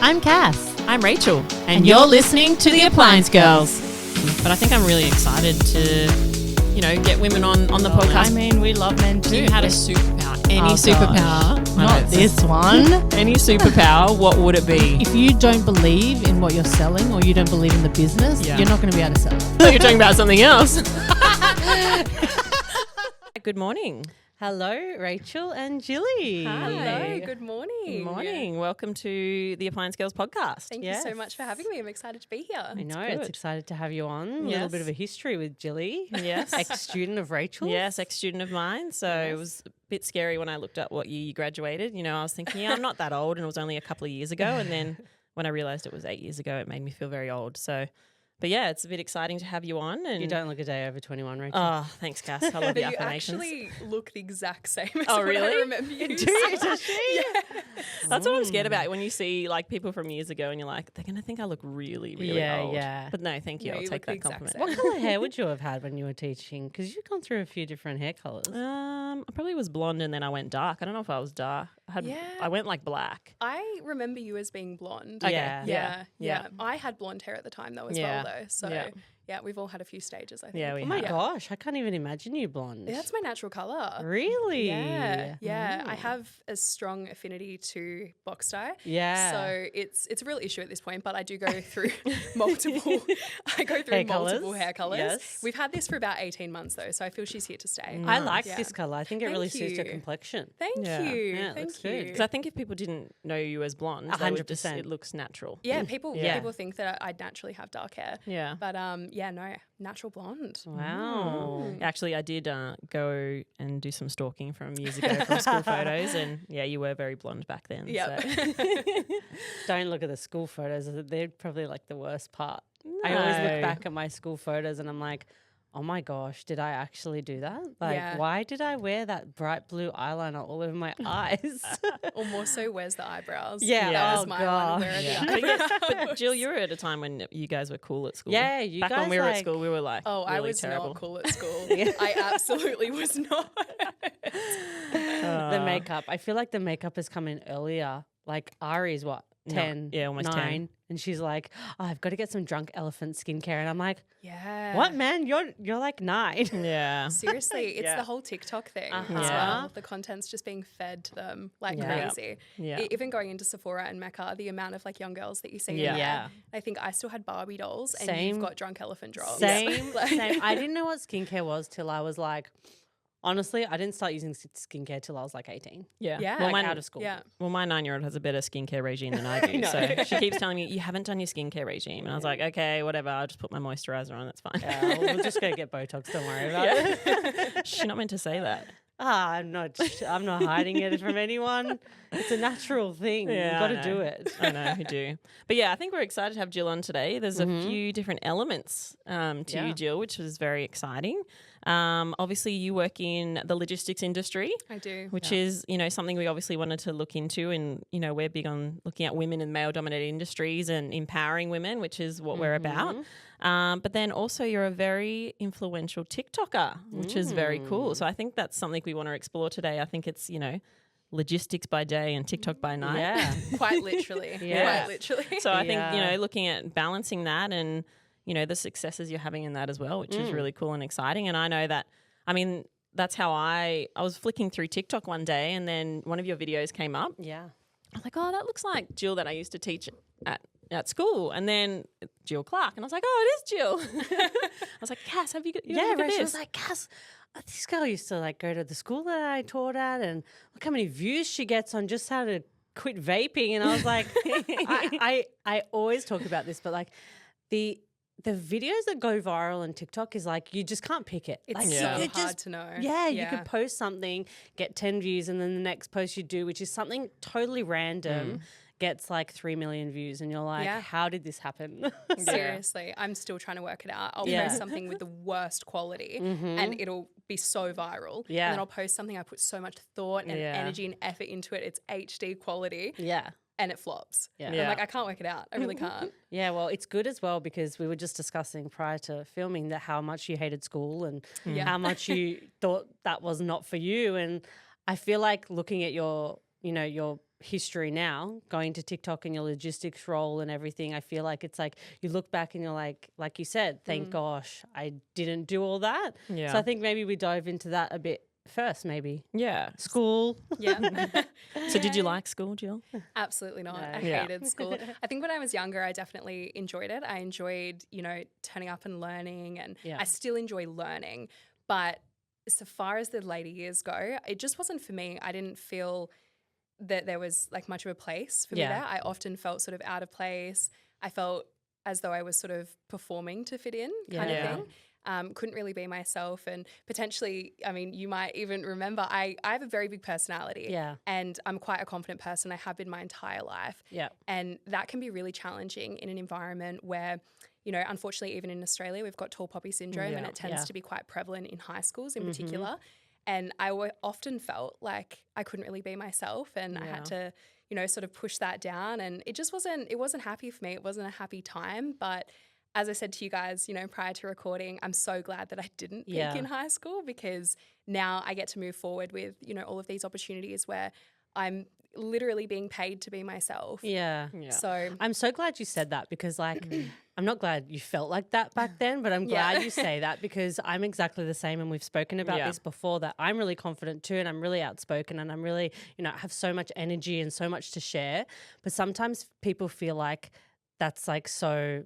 I'm Cass. I'm Rachel, and you're listening to The Appliance Girls. But I think I'm really excited to, get women on the podcast. I mean, we love men too. If you had a superpower, any superpower, Not this one. any superpower, what would it be? If you don't believe in what you're selling or you don't believe in the business, you're not going to be able to sell it. You're talking about something else. Good morning. Hello, Rachel and Jilly. Hello, good morning. Good morning. Welcome to the Appliance Girls podcast. Thank you so much for having me. I'm excited to be here. I know, good. it's excited to have you on. A little Yes. bit of a history with Jilly. Yes. Ex-student of Rachel. Yes, ex-student of mine. So it was a bit scary when I looked up what year you graduated. I was thinking, I'm not that old, and it was only a couple of years ago. And then when I realised it was 8 years ago, it made me feel very old. So, but yeah, it's a bit exciting to have you on. And You don't look a day over 21, Rachel. Oh, thanks, Cass. I love But the you affirmations. actually look the exact same as Oh, what really? I remember you. Does she? That's what I'm scared about when you see like people from years ago and you're like, they're going to think I look really, really Yeah, old. yeah. But no, thank you. No, I'll you take look the that exact compliment. same. What colour hair would you have had when you were teaching? Because you've gone through a few different hair colours. I probably was blonde and then I went dark. I don't know if I was dark. Yeah. I went like black. I remember you as being blonde. Okay. Yeah. Yeah. I had blonde hair at the time though as Yeah. well though. So Yeah. yeah, we've all had a few stages, I think. Yeah, we Oh my have. gosh, I can't even imagine you blonde. Yeah, that's my natural colour. Really? Yeah. I have a strong affinity to box dye. Yeah. So it's a real issue at this point, but I do go through multiple Hair colours? hair colours. Yes. We've had this for about 18 months though, so I feel she's here to stay. I like Yeah. this colour. I think it Thank really suits your you. complexion. Thank Yeah. you. Yeah, it looks Thank good. you. Because I think if people didn't know you as blonde, they would just, 100%. it looks natural. Yeah, people Yeah. people think that I'd naturally have dark hair. Yeah. But no, natural blonde. Wow. Actually, I did go and do some stalking from years ago from school photos, and yeah, you were very blonde back then. Yep. So. Don't look at the school photos. They're probably like the worst part. I always No. look back at my school photos and I'm like, oh my gosh, did I actually do that? Like, Yeah. why did I wear that bright blue eyeliner all over my eyes? Or more so, where's the eyebrows? Yeah, That oh was my one. Where are Yeah. the eyebrows? But Jill, you were at a time when you guys were cool at school. Yeah, you back guys when we were at like- school, we were like, Oh, I really was terrible. not cool at school. Yeah. I absolutely was not. The makeup. I feel like the makeup has come in earlier. Like Ari's what? 10, yeah, almost 10. 9. And she's like, oh, I've got to get some Drunk Elephant skincare. And I'm like, Yeah. what, man? You're like 9. Yeah. Seriously, it's Yeah. the whole TikTok thing Uh-huh. as Yeah. well. The content's just being fed to them like Yeah. crazy. Yeah. Even going into Sephora and Mecca, the amount of like young girls that you see. Yeah. there. Yeah. I think I still had Barbie dolls, and Same. you've got Drunk Elephant drops. Same, Like- same. I didn't know what skincare was till I was like, honestly, I didn't start using skincare till I was like 18. Yeah. Yeah. Well, Like mine, out of school. Yeah. well, my 9-year-old has a better skincare regime than I do. know. So she keeps telling me, you haven't done your skincare regime. And I was like, okay, whatever. I'll just put my moisturizer on. That's fine. Yeah, we'll just go get Botox. Don't worry about it. She's not meant to say that. I'm not hiding it from anyone. It's a natural thing. Yeah, You've got I to do know. it. I know, you do. But yeah, I think we're excited to have Jill on today. There's a Mm-hmm. few different elements to Yeah. you, Jill, which is very exciting. Obviously, you work in the logistics industry, I do. which is, something we obviously wanted to look into. And, we're big on looking at women in male-dominated industries and empowering women, which is what we're about. But then also you're a very influential TikToker, which is very cool. So I think that's something we want to explore today. I think it's, logistics by day and TikTok by night. Yeah. Quite literally. Yeah. Quite literally. So I think, Yeah. looking at balancing that and, the successes you're having in that as well, which is really cool and exciting. And I know that, that's how I was flicking through TikTok one day and then one of your videos came up. Yeah. I was like, oh, that looks like Jill that I used to teach at school. And then Jill Clark. And I was like, oh, it is Jill. I was like, Cass, have you got Yeah, look at Rachel this? was like, Cass, this girl used to like go to the school that I taught at and look how many views she gets on just how to quit vaping. And I was like, I always talk about this, but like the videos that go viral on TikTok is like, you just can't pick it. It's like, so you hard to know. Yeah, you could post something, get 10 views, and then the next post you do, which is something totally random, gets like 3 million views. And you're like, Yeah. how did this happen? Seriously, I'm still trying to work it out. I'll Yeah. post something with the worst quality and it'll be so viral. Yeah. And then I'll post something I put so much thought and Yeah. energy and effort into it. It's HD quality Yeah. and it flops. Yeah. I'm Yeah. like, I can't work it out. I really can't. Yeah, well, it's good as well because we were just discussing prior to filming that how much you hated school and Yeah. how much you thought that was not for you. And I feel like looking at your, your history now, going to TikTok and your logistics role and everything, I feel like it's like you look back and you're like you said, thank gosh I didn't do all that. Yeah. So I think maybe we dive into that a bit first, maybe. Yeah. School. Yeah. So did you like school, Jill? Absolutely not. I Yeah. hated school. I think when I was younger, I definitely enjoyed it. I enjoyed, turning up and learning, and Yeah. I still enjoy learning. But so far as the later years go, it just wasn't for me. I didn't feel that there was like much of a place for me Yeah. there. I often felt sort of out of place. I felt as though I was sort of performing to fit in kind Yeah. of thing. Couldn't really be myself, and potentially, I mean, you might even remember I have a very big personality, Yeah. and I'm quite a confident person. I have been my entire life, Yeah. and that can be really challenging in an environment where, unfortunately, even in Australia, we've got tall poppy syndrome, and Yeah. it tends Yeah. to be quite prevalent in high schools in particular. And I often felt like I couldn't really be myself, and I had to, sort of push that down, and it wasn't happy for me. It wasn't a happy time, but as I said to you guys, prior to recording, I'm so glad that I didn't peak Yeah. in high school, because now I get to move forward with, all of these opportunities where I'm literally being paid to be myself. Yeah. So I'm so glad you said that, because like I'm not glad you felt like that back then, but I'm glad Yeah. you say that, because I'm exactly the same, and we've spoken about Yeah. this before, that I'm really confident too, and I'm really outspoken, and I'm really, I have so much energy and so much to share. But sometimes people feel like that's like so,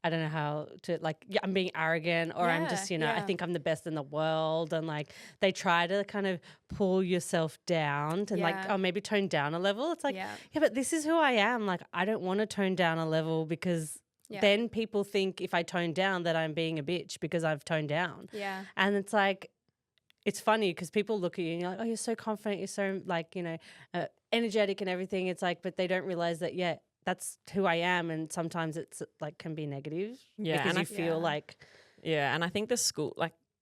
I don't know how to, like, yeah, I'm being arrogant, or I'm Yeah, just, I yeah. think I'm the best in the world. And like they try to kind of pull yourself down and like, Yeah. oh, maybe tone down a level. It's like, Yeah. yeah, but this is who I am. Like, I don't want to tone down a level, because Yeah. then people think if I tone down that I'm being a bitch because I've toned down. yeah. And it's like, it's funny because people look at you and you're like, oh, you're so confident. You're so like, energetic and everything. It's like, but they don't realize that, yeah, that's who I am. And sometimes it's like can be negative. Yeah, Because and you I- feel Yeah. like, Yeah, and I think the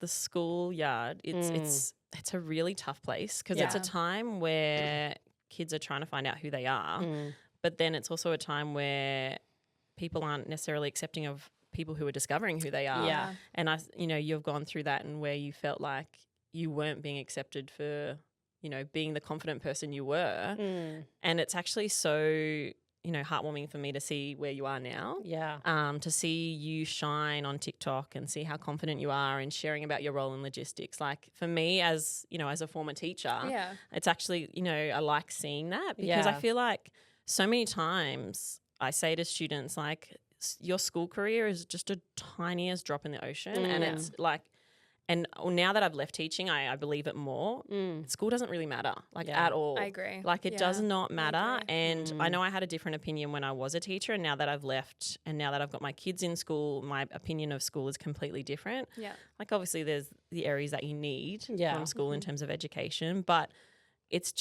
schoolyard, it's a really tough place, because it's a Yeah. time where kids are trying to find out who they are, but then it's also a time where people aren't necessarily accepting of people who are discovering who they are. Yeah. And you've gone through that, and where you felt like you weren't being accepted for, being the confident person you were. And it's actually so, heartwarming for me to see where you are now. yeah. To see you shine on TikTok and see how confident you are in sharing about your role in logistics. Like for me, as as a former teacher, Yeah. it's actually, I like seeing that, because I Yeah. feel like so many times I say to students, like, your school career is just a tiniest drop in the ocean. And it's like, and now that I've left teaching, I believe it more. School doesn't really matter, like, Yeah. at all. I agree. Like, it does Yeah, not matter. agree. And I know I had a different opinion when I was a teacher, and now that I've left and now that I've got my kids in school, my opinion of school is completely different. Yeah. Like, obviously there's the areas that you need Yeah. from school in terms of education, but it's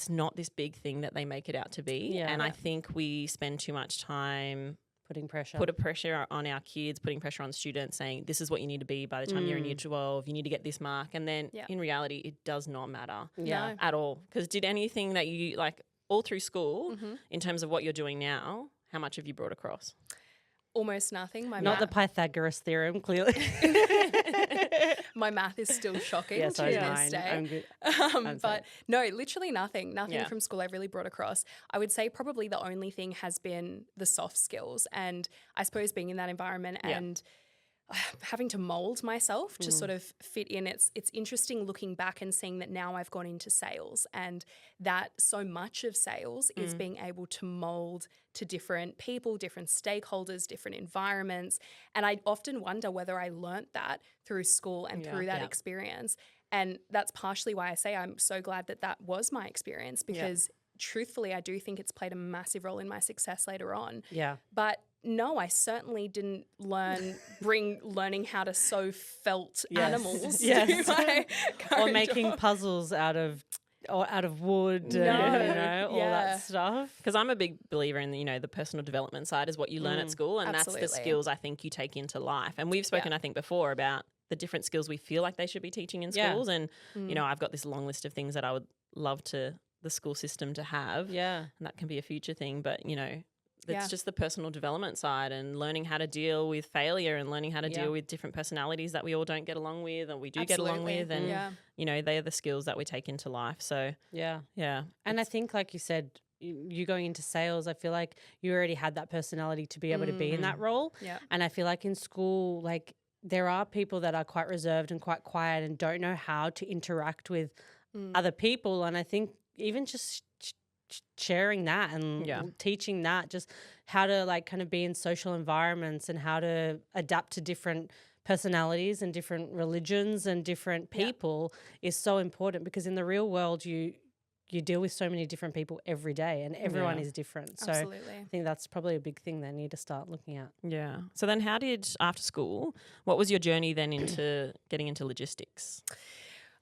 not this big thing that they make it out to be. Yeah. And I think we spend too much time Putting pressure. put a pressure on our kids, putting pressure on students, saying this is what you need to be by the time you're in year 12, you need to get this mark. And then Yeah. in reality, it does not matter yeah. No. at all. Because did anything that you, like, all through school, in terms of what you're doing now, how much have you brought across? Almost nothing. My Not the math, Pythagoras theorem, clearly. my math is still shocking Yes, to I this mine. day. I'm good. But no, literally nothing. Nothing Yeah. from school I've really brought across. I would say probably the only thing has been the soft skills, and I suppose being in that environment Yeah. and having to mold myself to sort of fit in. It's interesting looking back and seeing that now I've gone into sales, and that so much of sales is being able to mold to different people, different stakeholders, different environments. And I often wonder whether I learnt that through school and through that Yeah. experience. And that's partially why I say I'm so glad that that was my experience, because truthfully, I do think it's played a massive role in my success later on. Yeah. But no, I certainly didn't bring learning how to sew felt Yes. animals Yes. to my Or current making job. puzzles out of wood, No, all yeah. that stuff. Because I'm a big believer in, the personal development side is what you learn at school, and that's Absolutely. the skills I think you take into life. And we've spoken, I think, before about the different skills we feel like they should be teaching in Yeah. schools. And, I've got this long list of things that I would love the school system to have. Yeah. And that can be a future thing. But, Yeah. just the personal development side and learning how to deal with failure and learning how to Yeah. deal with different personalities that we all don't get along with and we do get along Absolutely. with. And, Yeah. you know, they're the skills that we take into life. So, Yeah. yeah. And I think, like you said, you going into sales, I feel like you already had that personality to be able to be in that role. Yeah. And I feel like in school, like there are people that are quite reserved and quite quiet and don't know how to interact with other people. And I think even just sharing that and Yeah. teaching that, just how to like kind of be in social environments and how to adapt to different personalities and different religions and different people is so important, because in the real world you deal with so many different people every day and everyone Yeah. is different. So Absolutely. I think that's probably a big thing they need to start looking at. Yeah. So then how did, after school, what was your journey then into getting into logistics?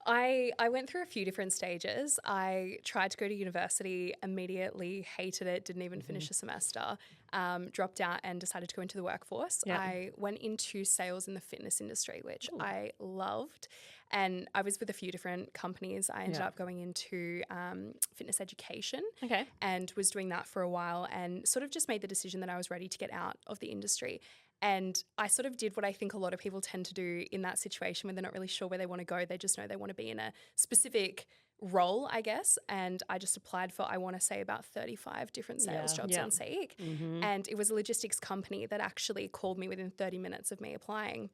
I went through a few different stages. I tried to go to university, immediately hated it, didn't even finish a semester, dropped out and decided to go into the workforce. Yeah. I went into sales in the fitness industry, which I loved. And I was with a few different companies. I ended up going into fitness education. Okay. And was doing that for a while and sort of just made the decision that I was ready to get out of the industry. And I sort of did what I think a lot of people tend to do in that situation when they're not really sure where they want to go. They just know they want to be in a specific role, I guess. And I just applied for, I want to say, about 35 different sales jobs Yeah. on Seek. And it was a logistics company that actually called me within 30 minutes of me applying.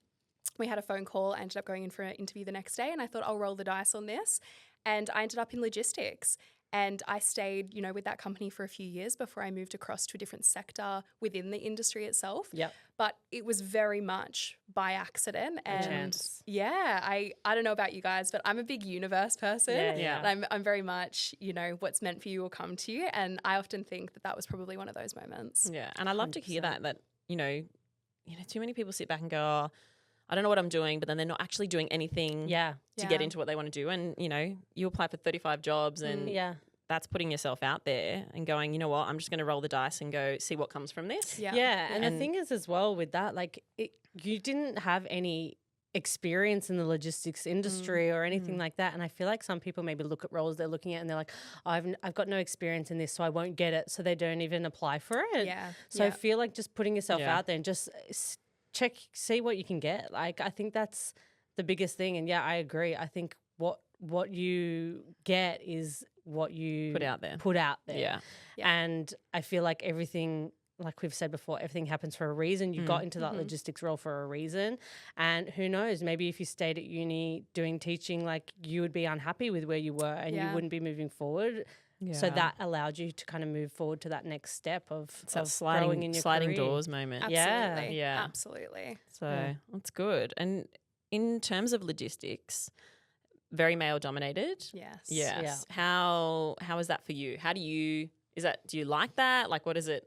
We had a phone call, I ended up going in for an interview the next day, and I thought I'll roll the dice on this. And I ended up in logistics. And I stayed, you know, with that company for a few years before I moved across to a different sector within the industry itself. Yep. But it was very much by accident. And chance. yeah, I don't know about you guys, but I'm a big universe person. Yeah. And I'm very much, you know, what's meant for you will come to you. And I often think that that was probably one of those moments. Yeah. And I love to hear that, you know, too many people sit back and go, oh, I don't know what I'm doing, but then they're not actually doing anything Yeah. to get into what they want to do. And, you know, you apply for 35 jobs and Yeah. that's putting yourself out there and going, you know what, I'm just going to roll the dice and go see what comes from this. Yeah. Yeah. And the thing is as well with that, like you didn't have any experience in the logistics industry or anything like that. And I feel like some people maybe look at roles they're looking at and they're like, oh, I've got no experience in this, so I won't get it. So they don't even apply for it. Yeah. So I feel like just putting yourself Yeah. out there and just see what you can get. Like, I think that's the biggest thing. And yeah, I agree. I think what you get is what you Put out there. Yeah. And I feel like everything, like we've said before, everything happens for a reason. You got into that logistics role for a reason. And who knows, maybe if you stayed at uni doing teaching, like you would be unhappy with where you were and you wouldn't be moving forward. So that allowed you to kind of move forward to that next step of That growing in your sliding career. doors moment. Absolutely. Yeah. Absolutely. So that's good. And in terms of logistics, very male dominated. Yes. Yes. Yeah. How is that for you? Do you like that? Like, what is it?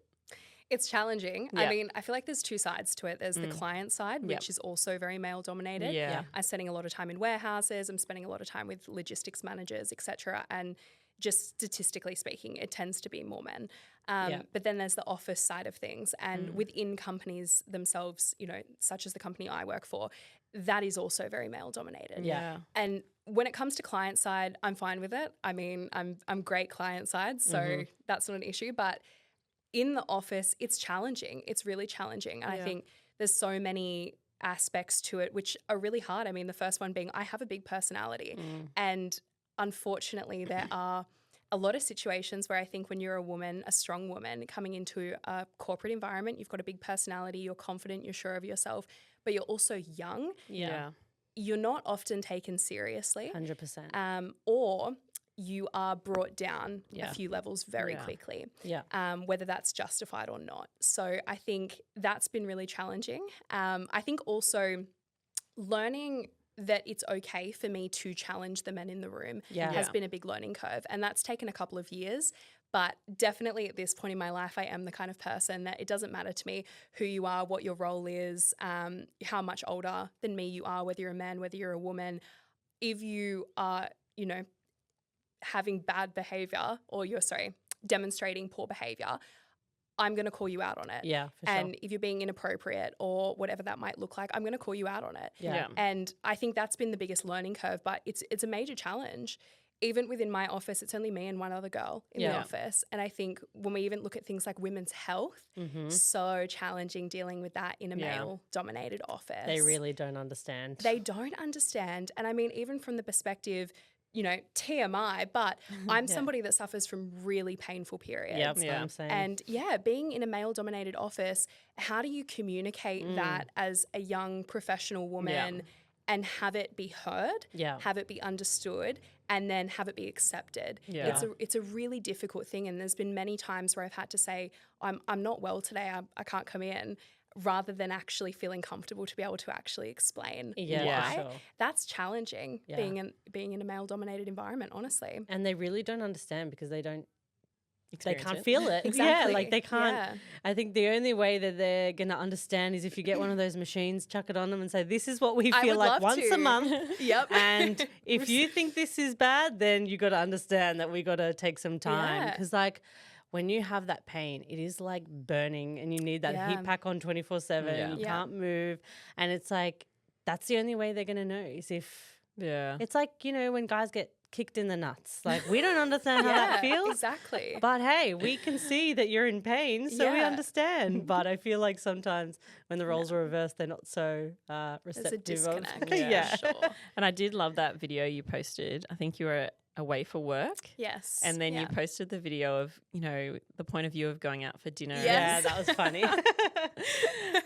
It's challenging. Yeah. I mean, I feel like there's two sides to it. There's the client side, which is also very male dominated. Yeah. I'm spending a lot of time in warehouses. I'm spending a lot of time with logistics managers, etc. And just statistically speaking, it tends to be more men. But then there's the office side of things. And within companies themselves, you know, such as the company I work for, that is also very male dominated. Yeah. And when it comes to client side, I'm fine with it. I mean, I'm great client side, so that's not an issue. But in the office, it's challenging. It's really challenging. And I think there's so many aspects to it which are really hard. I mean, the first one being I have a big personality. And unfortunately, there are a lot of situations where I think when you're a woman, a strong woman, coming into a corporate environment, you've got a big personality, you're confident, you're sure of yourself, but you're also young. Yeah. You're not often taken seriously. 100%. Or you are brought down a few levels very quickly, whether that's justified or not. So I think that's been really challenging. I think also learning that it's okay for me to challenge the men in the room has been a big learning curve. And that's taken a couple of years. But definitely at this point in my life, I am the kind of person that it doesn't matter to me who you are, what your role is, how much older than me you are, whether you're a man, whether you're a woman. If you are, you know, having bad behavior or demonstrating poor behavior, I'm going to call you out on it. Yeah, for sure. And if you're being inappropriate or whatever that might look like, I'm going to call you out on it. Yeah. And I think that's been the biggest learning curve, but it's a major challenge. even within my office, it's only me and one other girl in the office. And I think when we even look at things like women's health, so challenging dealing with that in a male-dominated office. They really don't understand. They don't understand. And I mean, even from the perspective, you know, TMI, but I'm somebody that suffers from really painful periods. Yep, that's what I'm saying. And being in a male-dominated office, how do you communicate that as a young professional woman and have it be heard, have it be understood, and then have it be accepted? It's a really difficult thing. And there's been many times where I've had to say, I'm not well today, I can't come in, rather than actually feeling comfortable to be able to actually explain why. Sure. That's challenging, being in a male-dominated environment, honestly. And they really don't understand because they don't. They Experience can't it. feel it. Exactly. Yeah, like they can't. Yeah. I think the only way that they're going to understand is if you get one of those machines, chuck it on them and say, this is what we I feel would like love once to. a month. Yep. And if you think this is bad, then you got to understand that we got to take some time. Yeah. Because like when you have that pain, it is like burning and you need that heat pack on 24/7. You can't move. And it's like, that's the only way they're going to know is if it's like, you know, when guys get kicked in the nuts. Like we don't understand how that feels. Exactly. But hey, we can see that you're in pain, so we Yeah. understand. But I feel like sometimes when the roles are reversed, they're not so receptive. There's a disconnect. Yeah. Sure. And I did love that video you posted. I think you were away for work. Yes. And then you posted the video of, you know, the point of view of going out for dinner. Yes. Yeah, that was funny.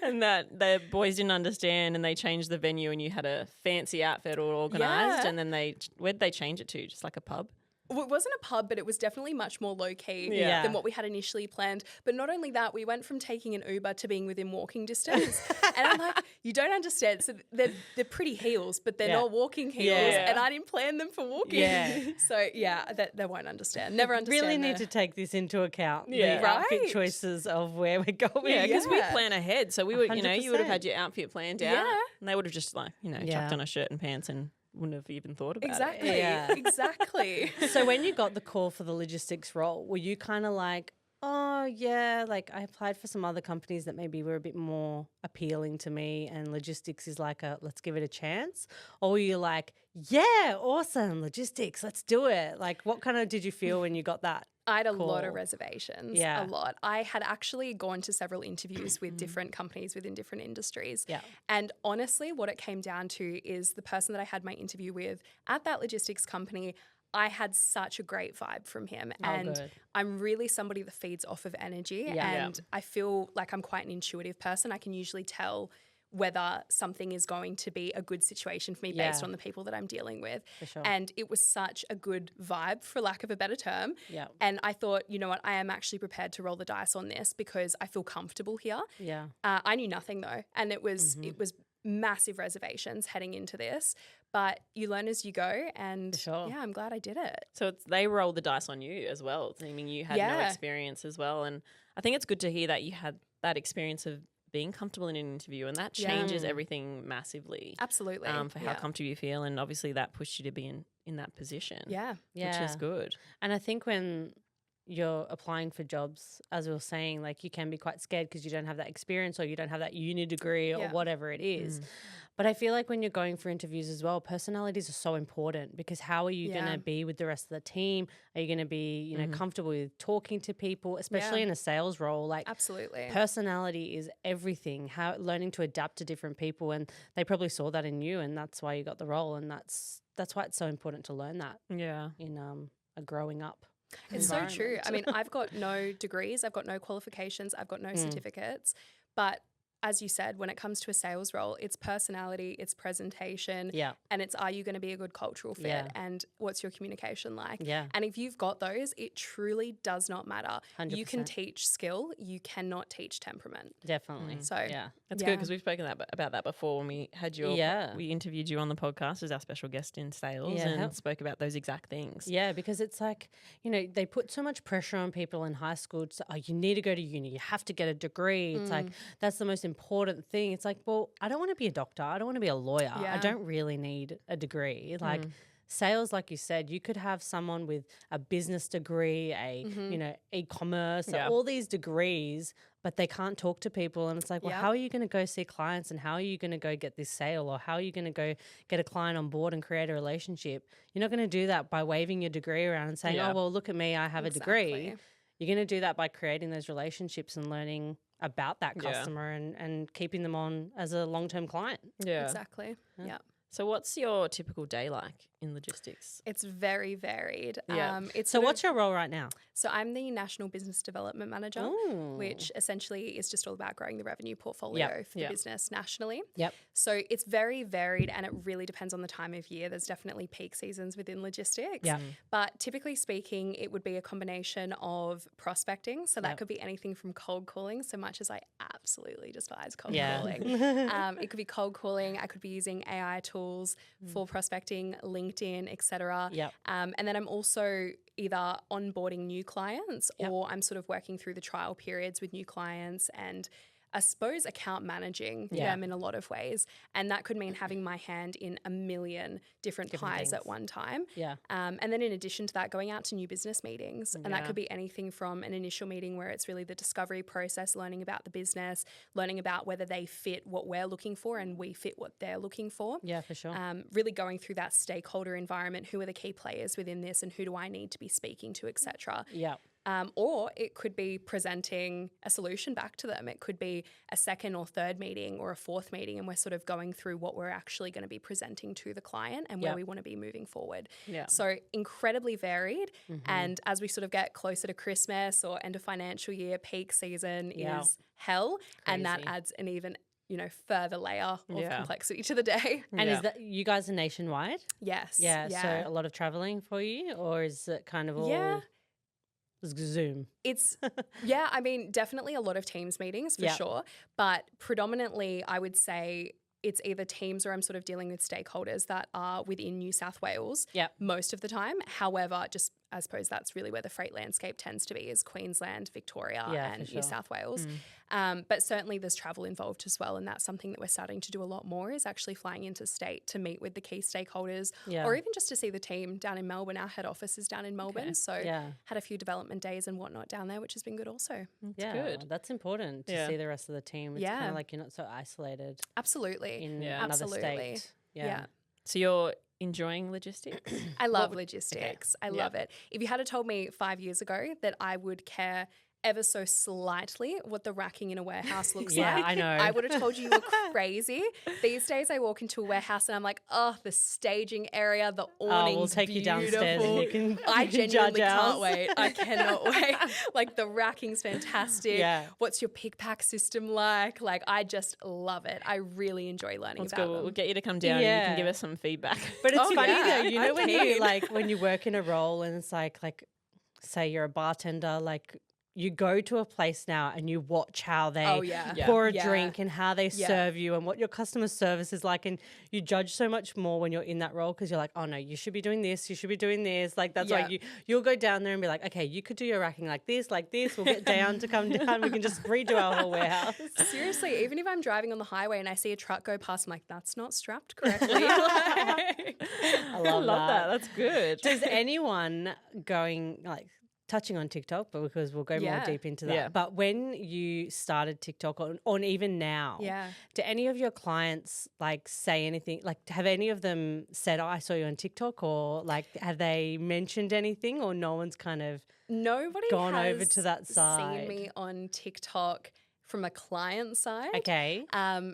And that the boys didn't understand and they changed the venue and you had a fancy outfit all organised. Yeah. And then where'd they change it to? Just like a pub? Well, it wasn't a pub, but it was definitely much more low-key Yeah. than what we had initially planned. But not only that, we went from taking an Uber to being within walking distance. And I'm like, you don't understand. So they're pretty heels, but they're not walking heels. Yeah. And I didn't plan them for walking. Yeah. So, they won't understand. Never understand. Really need to take this into account. Yeah. The outfit Right. choices of where we're going. Yeah, because we Yeah. plan ahead. So we would, you know, you would have 100%. had your outfit planned out. Yeah. And they would have just like, you know, Yeah. chucked on a shirt and pants and wouldn't have even thought about Exactly. it. Yeah. Exactly. So when you got the call for the logistics role, were you kind of like, oh yeah, like I applied for some other companies that maybe were a bit more appealing to me and logistics is like a let's give it a chance? Or were you like, yeah, awesome, logistics, let's do it? Like what kind of did you feel when you got that? I had a lot of Cool. reservations. Yeah. A lot. I had actually gone to several interviews with different companies within different industries. Yeah. And honestly, what it came down to is the person that I had my interview with at that logistics company, I had such a great vibe from him. And good. I'm really somebody that feeds off of energy. Yeah. And I feel like I'm quite an intuitive person. I can usually tell whether something is going to be a good situation for me based Yeah. on the people that I'm dealing with. For sure. And it was such a good vibe, for lack of a better term. Yeah. And I thought, you know what, I am actually prepared to roll the dice on this because I feel comfortable here. Yeah. I knew nothing though, and it was massive reservations heading into this. But you learn as you go, and sure. yeah, I'm glad I did it. So they rolled the dice on you as well. I mean, you had no Yeah. experience as well. And I think it's good to hear that you had that experience of being comfortable in an interview, and that changes everything massively Absolutely. for how comfortable you feel. And obviously that pushed you to be in that position, Yeah. which is good. And I think when you're applying for jobs, as we were saying, like you can be quite scared because you don't have that experience or you don't have that uni degree or Yeah. whatever it is. But I feel like when you're going for interviews as well, personalities are so important because how are you going Yeah. to be with the rest of the team? Are you going to be, you know, comfortable with talking to people, especially in a sales role? Like Absolutely. personality is everything. How learning to adapt to different people, and they probably saw that in you, and that's why you got the role, and that's why it's so important to learn that Yeah. in a growing up. It's so true. environment. I mean, I've got no degrees, I've got no qualifications, I've got no certificates. But as you said, when it comes to a sales role, it's personality, it's presentation, Yeah. and it's are you going to be a good cultural fit, Yeah. and what's your communication like? Yeah. And if you've got those, it truly does not matter. You can 100%. teach skill, you cannot teach temperament. Definitely. So yeah. That's good because we've spoken about that before when we had we interviewed you on the podcast as our special guest in sales Yeah. and spoke about those exact things. Yeah, because it's like, you know, they put so much pressure on people in high school to say, oh, you need to go to uni, you have to get a degree. It's like, that's the most important thing. It's like, well, I don't want to be a doctor. I don't want to be a lawyer. I Yeah. don't really need a degree. Like, sales, like you said, you could have someone with a business degree, e-commerce, all these degrees, but they can't talk to people. And it's like, well, how are you going to go see clients, and how are you going to go get this sale, or how are you going to go get a client on board and create a relationship? You're not going to do that by waving your degree around and saying, oh, well, look at me, I have a degree. You're going to do that by creating those relationships and learning about that customer and keeping them on as a long-term client. Yeah. Exactly. Yeah. So what's your typical day like in logistics? It's very varied. Yeah. So what's your role right now? So I'm the National Business Development Manager, which essentially is just all about growing the revenue portfolio for the business nationally. Yep. So it's very varied, and it really depends on the time of year. There's definitely peak seasons within logistics. Yeah. But typically speaking, it would be a combination of prospecting. So that could be anything from cold calling, so much as I absolutely despise cold calling. It could be cold calling. I could be using AI tools for prospecting, LinkedIn, etc. Yep. And then I'm also either onboarding new clients or I'm sort of working through the trial periods with new clients and I suppose account managing them in a lot of ways. And that could mean having my hand in a million different pies things. at one time. Yeah. And then in addition to that, going out to new business meetings. And that could be anything from an initial meeting where it's really the discovery process, learning about the business, learning about whether they fit what we're looking for and we fit what they're looking for. Yeah, for sure. Really going through that stakeholder environment. Who are the key players within this and who do I need to be speaking to, etc. Yeah. Or it could be presenting a solution back to them. It could be a second or third meeting or a fourth meeting, and we're sort of going through what we're actually going to be presenting to the client and where we want to be moving forward. Yeah. So incredibly varied. And as we sort of get closer to Christmas or end of financial year, peak season is hell. And that adds an even further layer of complexity to the day. And is that you guys are nationwide? Yes. Yeah. So a lot of traveling for you, or is it kind of all Zoom? It's, I mean, definitely a lot of Teams meetings for sure. But predominantly, I would say it's either Teams or I'm sort of dealing with stakeholders that are within New South Wales most of the time. However, just I suppose that's really where the freight landscape tends to be is Queensland, Victoria and New South Wales. But certainly there's travel involved as well. And that's something that we're starting to do a lot more is actually flying into state to meet with the key stakeholders or even just to see the team down in Melbourne. Our head office is down in Melbourne. So had a few development days and whatnot down there, which has been good also. That's good. That's important to see the rest of the team. It's kind of like you're not so isolated. Absolutely. In another state. Yeah. So you're enjoying logistics? I love logistics. I love it. If you had told me 5 years ago that I would care ever so slightly what the racking in a warehouse looks like, I know. I would have told you were crazy. These days I walk into a warehouse and I'm like, oh, the staging area, the awnings, we'll take beautiful. You downstairs and you can I genuinely can't wait. I cannot wait. Like the racking's fantastic. Yeah. What's your pick pack system like? Like I just love it. I really enjoy learning about them. We'll get you to come down and you can give us some feedback. But it's funny though, you know, I'm when you work in a role and it's like say you're a bartender, like you go to a place now and you watch how they pour a drink and how they serve you and what your customer service is like, and you judge so much more when you're in that role because you're like, oh no, you should be doing this, you should be doing this. Like that's why you'll go down there and be like, okay, you could do your racking like this, we'll get down to come down, we can just redo our whole warehouse. Seriously, even if I'm driving on the highway and I see a truck go past, I'm like, that's not strapped correctly. I love that. That's good. Does anyone touching on TikTok, but because we'll go more deep into that. Yeah. But when you started TikTok on even now, do any of your clients say anything? Like, have any of them said, "Oh, I saw you on TikTok," or have they mentioned anything, or no one's kind of gone over to that side? Seen me on TikTok from a client side. Okay.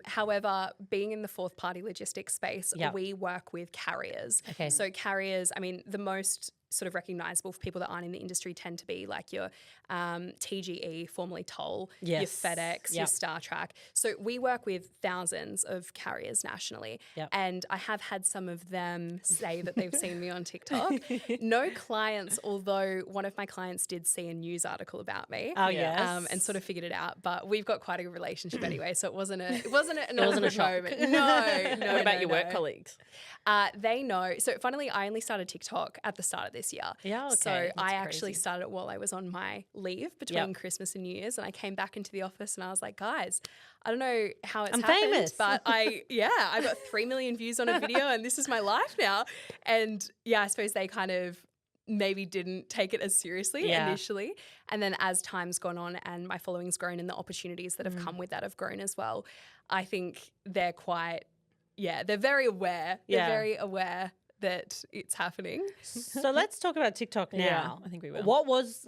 However, being in the fourth party logistics space, we work with carriers. Okay. So carriers, I mean, the most sort of recognizable for people that aren't in the industry tend to be like your TGE, formerly Toll, your FedEx, your StarTrack. So we work with thousands of carriers nationally. And I have had some of them say that they've seen me on TikTok. No clients, although one of my clients did see a news article about me. Oh, yes. And sort of figured it out. But we've got quite a good relationship anyway, so it wasn't an a shock. moment. No. What about your work colleagues? They know. So funnily, I only started TikTok at the start of this year. Yeah, okay. So That's I actually crazy. started it while I was on my leave between Christmas and New Year's, and I came back into the office and I was like, guys, I don't know how it's I'm happened, famous. but I got 3 million views on a video and this is my life now. And yeah, I suppose they kind of maybe didn't take it as seriously initially. And then as time's gone on and my following's grown and the opportunities that have come with that have grown as well, I think they're they're very aware. They're very aware that it's happening. So let's talk about TikTok now. I think we will. What was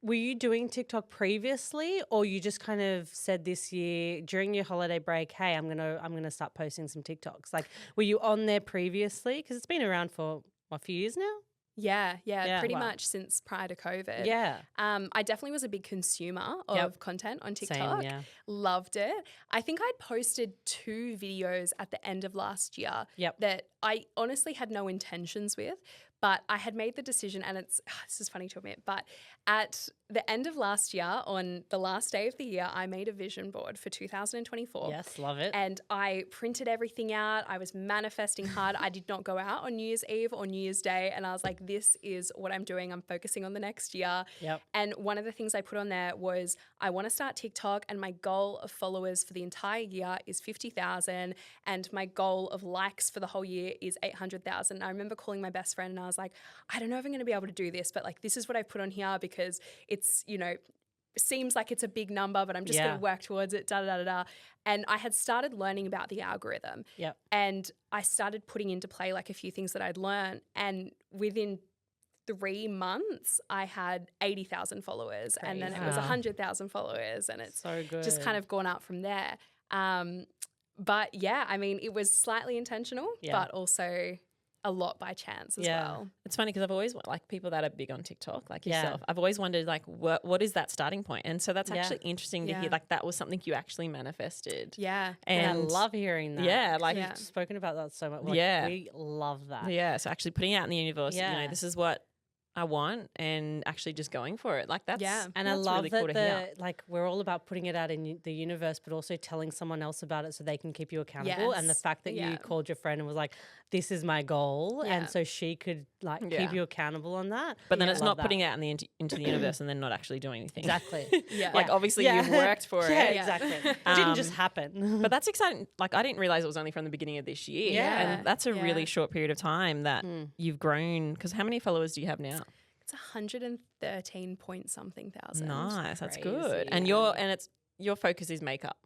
were you doing TikTok previously, or you just kind of said this year during your holiday break, hey, I'm gonna start posting some TikToks? Like, were you on there previously? Because it's been around for a few years now. Yeah, pretty Wow. much since prior to COVID. Yeah. I definitely was a big consumer of content on TikTok. yeah. Loved it. I think I'd posted 2 videos at the end of last year Yep. that I honestly had no intentions with, but I had made the decision, and this is funny to admit, but at the end of last year, on the last day of the year, I made a vision board for 2024. Yes, love it. And I printed everything out. I was manifesting hard. I did not go out on New Year's Eve or New Year's Day. And I was like, this is what I'm doing. I'm focusing on the next year. Yep. And one of the things I put on there was I want to start TikTok, and my goal of followers for the entire year is 50,000. And my goal of likes for the whole year is 800,000. I remember calling my best friend and I was like, I don't know if I'm going to be able to do this, but like, this is what I put on here because it's, seems like it's a big number, but I'm just going to work towards it, And I had started learning about the algorithm. Yep. And I started putting into play like a few things that I'd learned. And within 3 months, I had 80,000 followers. And then it was 100,000 followers. And it's So good. just kind of gone up from there. But yeah, I mean, it was slightly intentional, but also a lot by chance as well. It's funny because I've always like people that are big on TikTok, like yourself. I've always wondered like what is that starting point? And so that's actually interesting to hear. Like that was something you actually manifested. Yeah. And I love hearing that. Yeah, like we've spoken about that so much. Like, we love that. Yeah, so actually putting it out in the universe, this is what I want, and actually just going for it. Like that's And that's I love really cool to hear. like we're all about putting it out in the universe, but also telling someone else about it so they can keep you accountable. And the Yes. fact that you called your friend and was like, "This is my goal," and so she could like keep you accountable on that. But then it's Love not putting it out into the universe and then not actually doing anything. exactly. Like obviously you've worked for Yeah, it. exactly. It didn't just happen. But that's exciting. Like I didn't realize it was only from the beginning of this year. Yeah. And that's a really Yeah. short period of time that you've grown. Because how many followers do you have now? It's 113 point something thousand. Nice. That's Crazy. good. And your focus is makeup.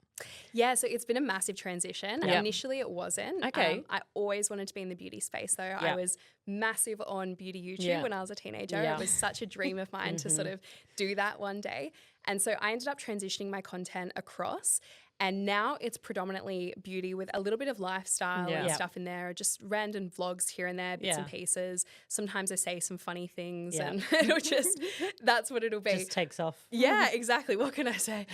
Yeah, so it's been a massive transition. Yeah. Initially, it wasn't. Okay. I always wanted to be in the beauty space, though. I was massive on beauty YouTube Yeah. when I was a teenager. Yeah. It was such a dream of mine to sort of do that one day. And so I ended up transitioning my content across. And now it's predominantly beauty with a little bit of lifestyle and Yeah. stuff in there, just random vlogs here and there, bits and Yeah. pieces. Sometimes I say some funny things Yeah. and it'll just, that's what it'll be. Just takes off. Yeah, exactly. What can I say?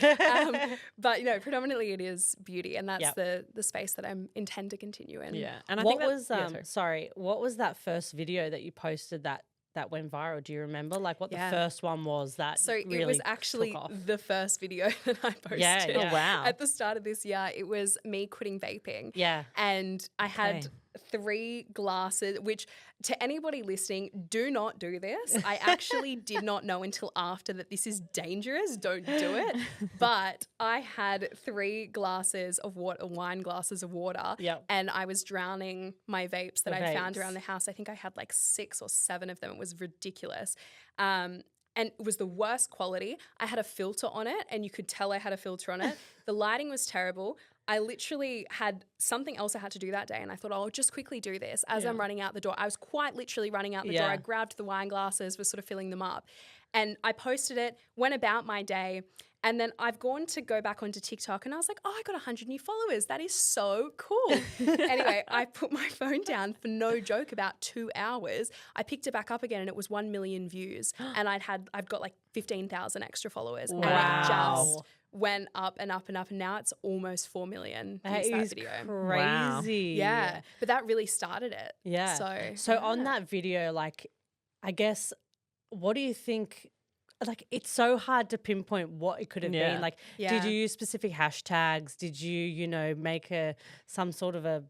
But predominantly it is beauty, and that's the space that I intend to continue in. Yeah. And I What think that, was sorry, what was that first video that you posted that went viral? Do you remember like what the first one was that So really it was took actually off? the first video that I posted. Yeah. Oh, wow. At the start of this year, it was me quitting vaping. Yeah. And I had Okay. 3 glasses, which to anybody listening, do not do this. I actually did not know until after that this is dangerous. Don't do it. But I had 3 glasses of water, wine glasses of water. Yep. And I was drowning my vapes that The I'd found vapes. around the house. I think I had like 6 or 7 of them. It was ridiculous. And it was the worst quality. I had a filter on it, and you could tell I had a filter on it. The lighting was terrible. I literally had something else I had to do that day, and I thought, I'll just quickly do this. As I'm running out the door, I was quite literally running out the door. I grabbed the wine glasses, was sort of filling them up. And I posted it, went about my day, and then I've gone to go back onto TikTok, and I was like, I got 100 new followers. That is so cool. Anyway, I put my phone down for no joke about 2 hours. I picked it back up again, and it was 1 million views. And I've got like 15,000 extra followers. And it just went up and up and up, and now it's almost 4 million views, that video. Wow. Crazy. Yeah, but that really started it. Yeah. So on that video, like, I guess, what do you think? Like, it's so hard to pinpoint what it could have been. Like, did you use specific hashtags? Did you, make some sort of a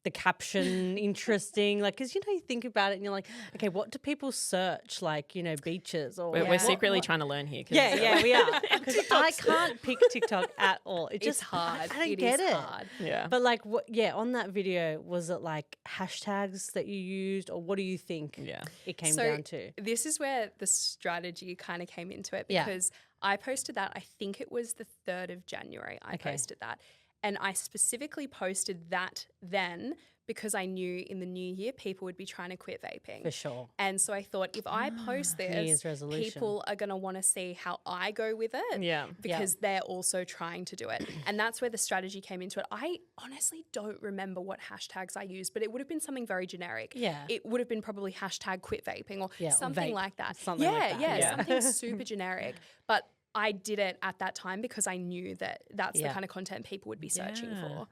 the caption interesting? Like, because, you know, you think about it and you're like, okay, what do people search? Like, you know, beaches or We're what- secretly what- trying to learn here. 'Cause, Yeah, we are. Because I can't pick TikTok at all. It It's just hard. I don't It get is it. hard. Yeah. But like, what? Yeah, on that video, was it like hashtags that you used, or what do you think? Yeah. it came So down to. this is where the strategy kind of came into it Yeah. because I posted that, I think it was the 3rd of January I Okay. posted that. And I specifically posted that then because I knew in the new year people would be trying to quit vaping. For sure. And so I thought if I post New Year's this, resolution. people are going to want to see how I go with it Yeah. because they're also trying to do it. And that's where the strategy came into it. I honestly don't remember what hashtags I used, but it would have been something very generic. Yeah. It would have been probably hashtag quit vaping or Yeah, or something vape, like that. something like that, yeah. Something super generic. But I did it at that time because I knew that that's the Yeah. kind of content people would be searching Yeah. for.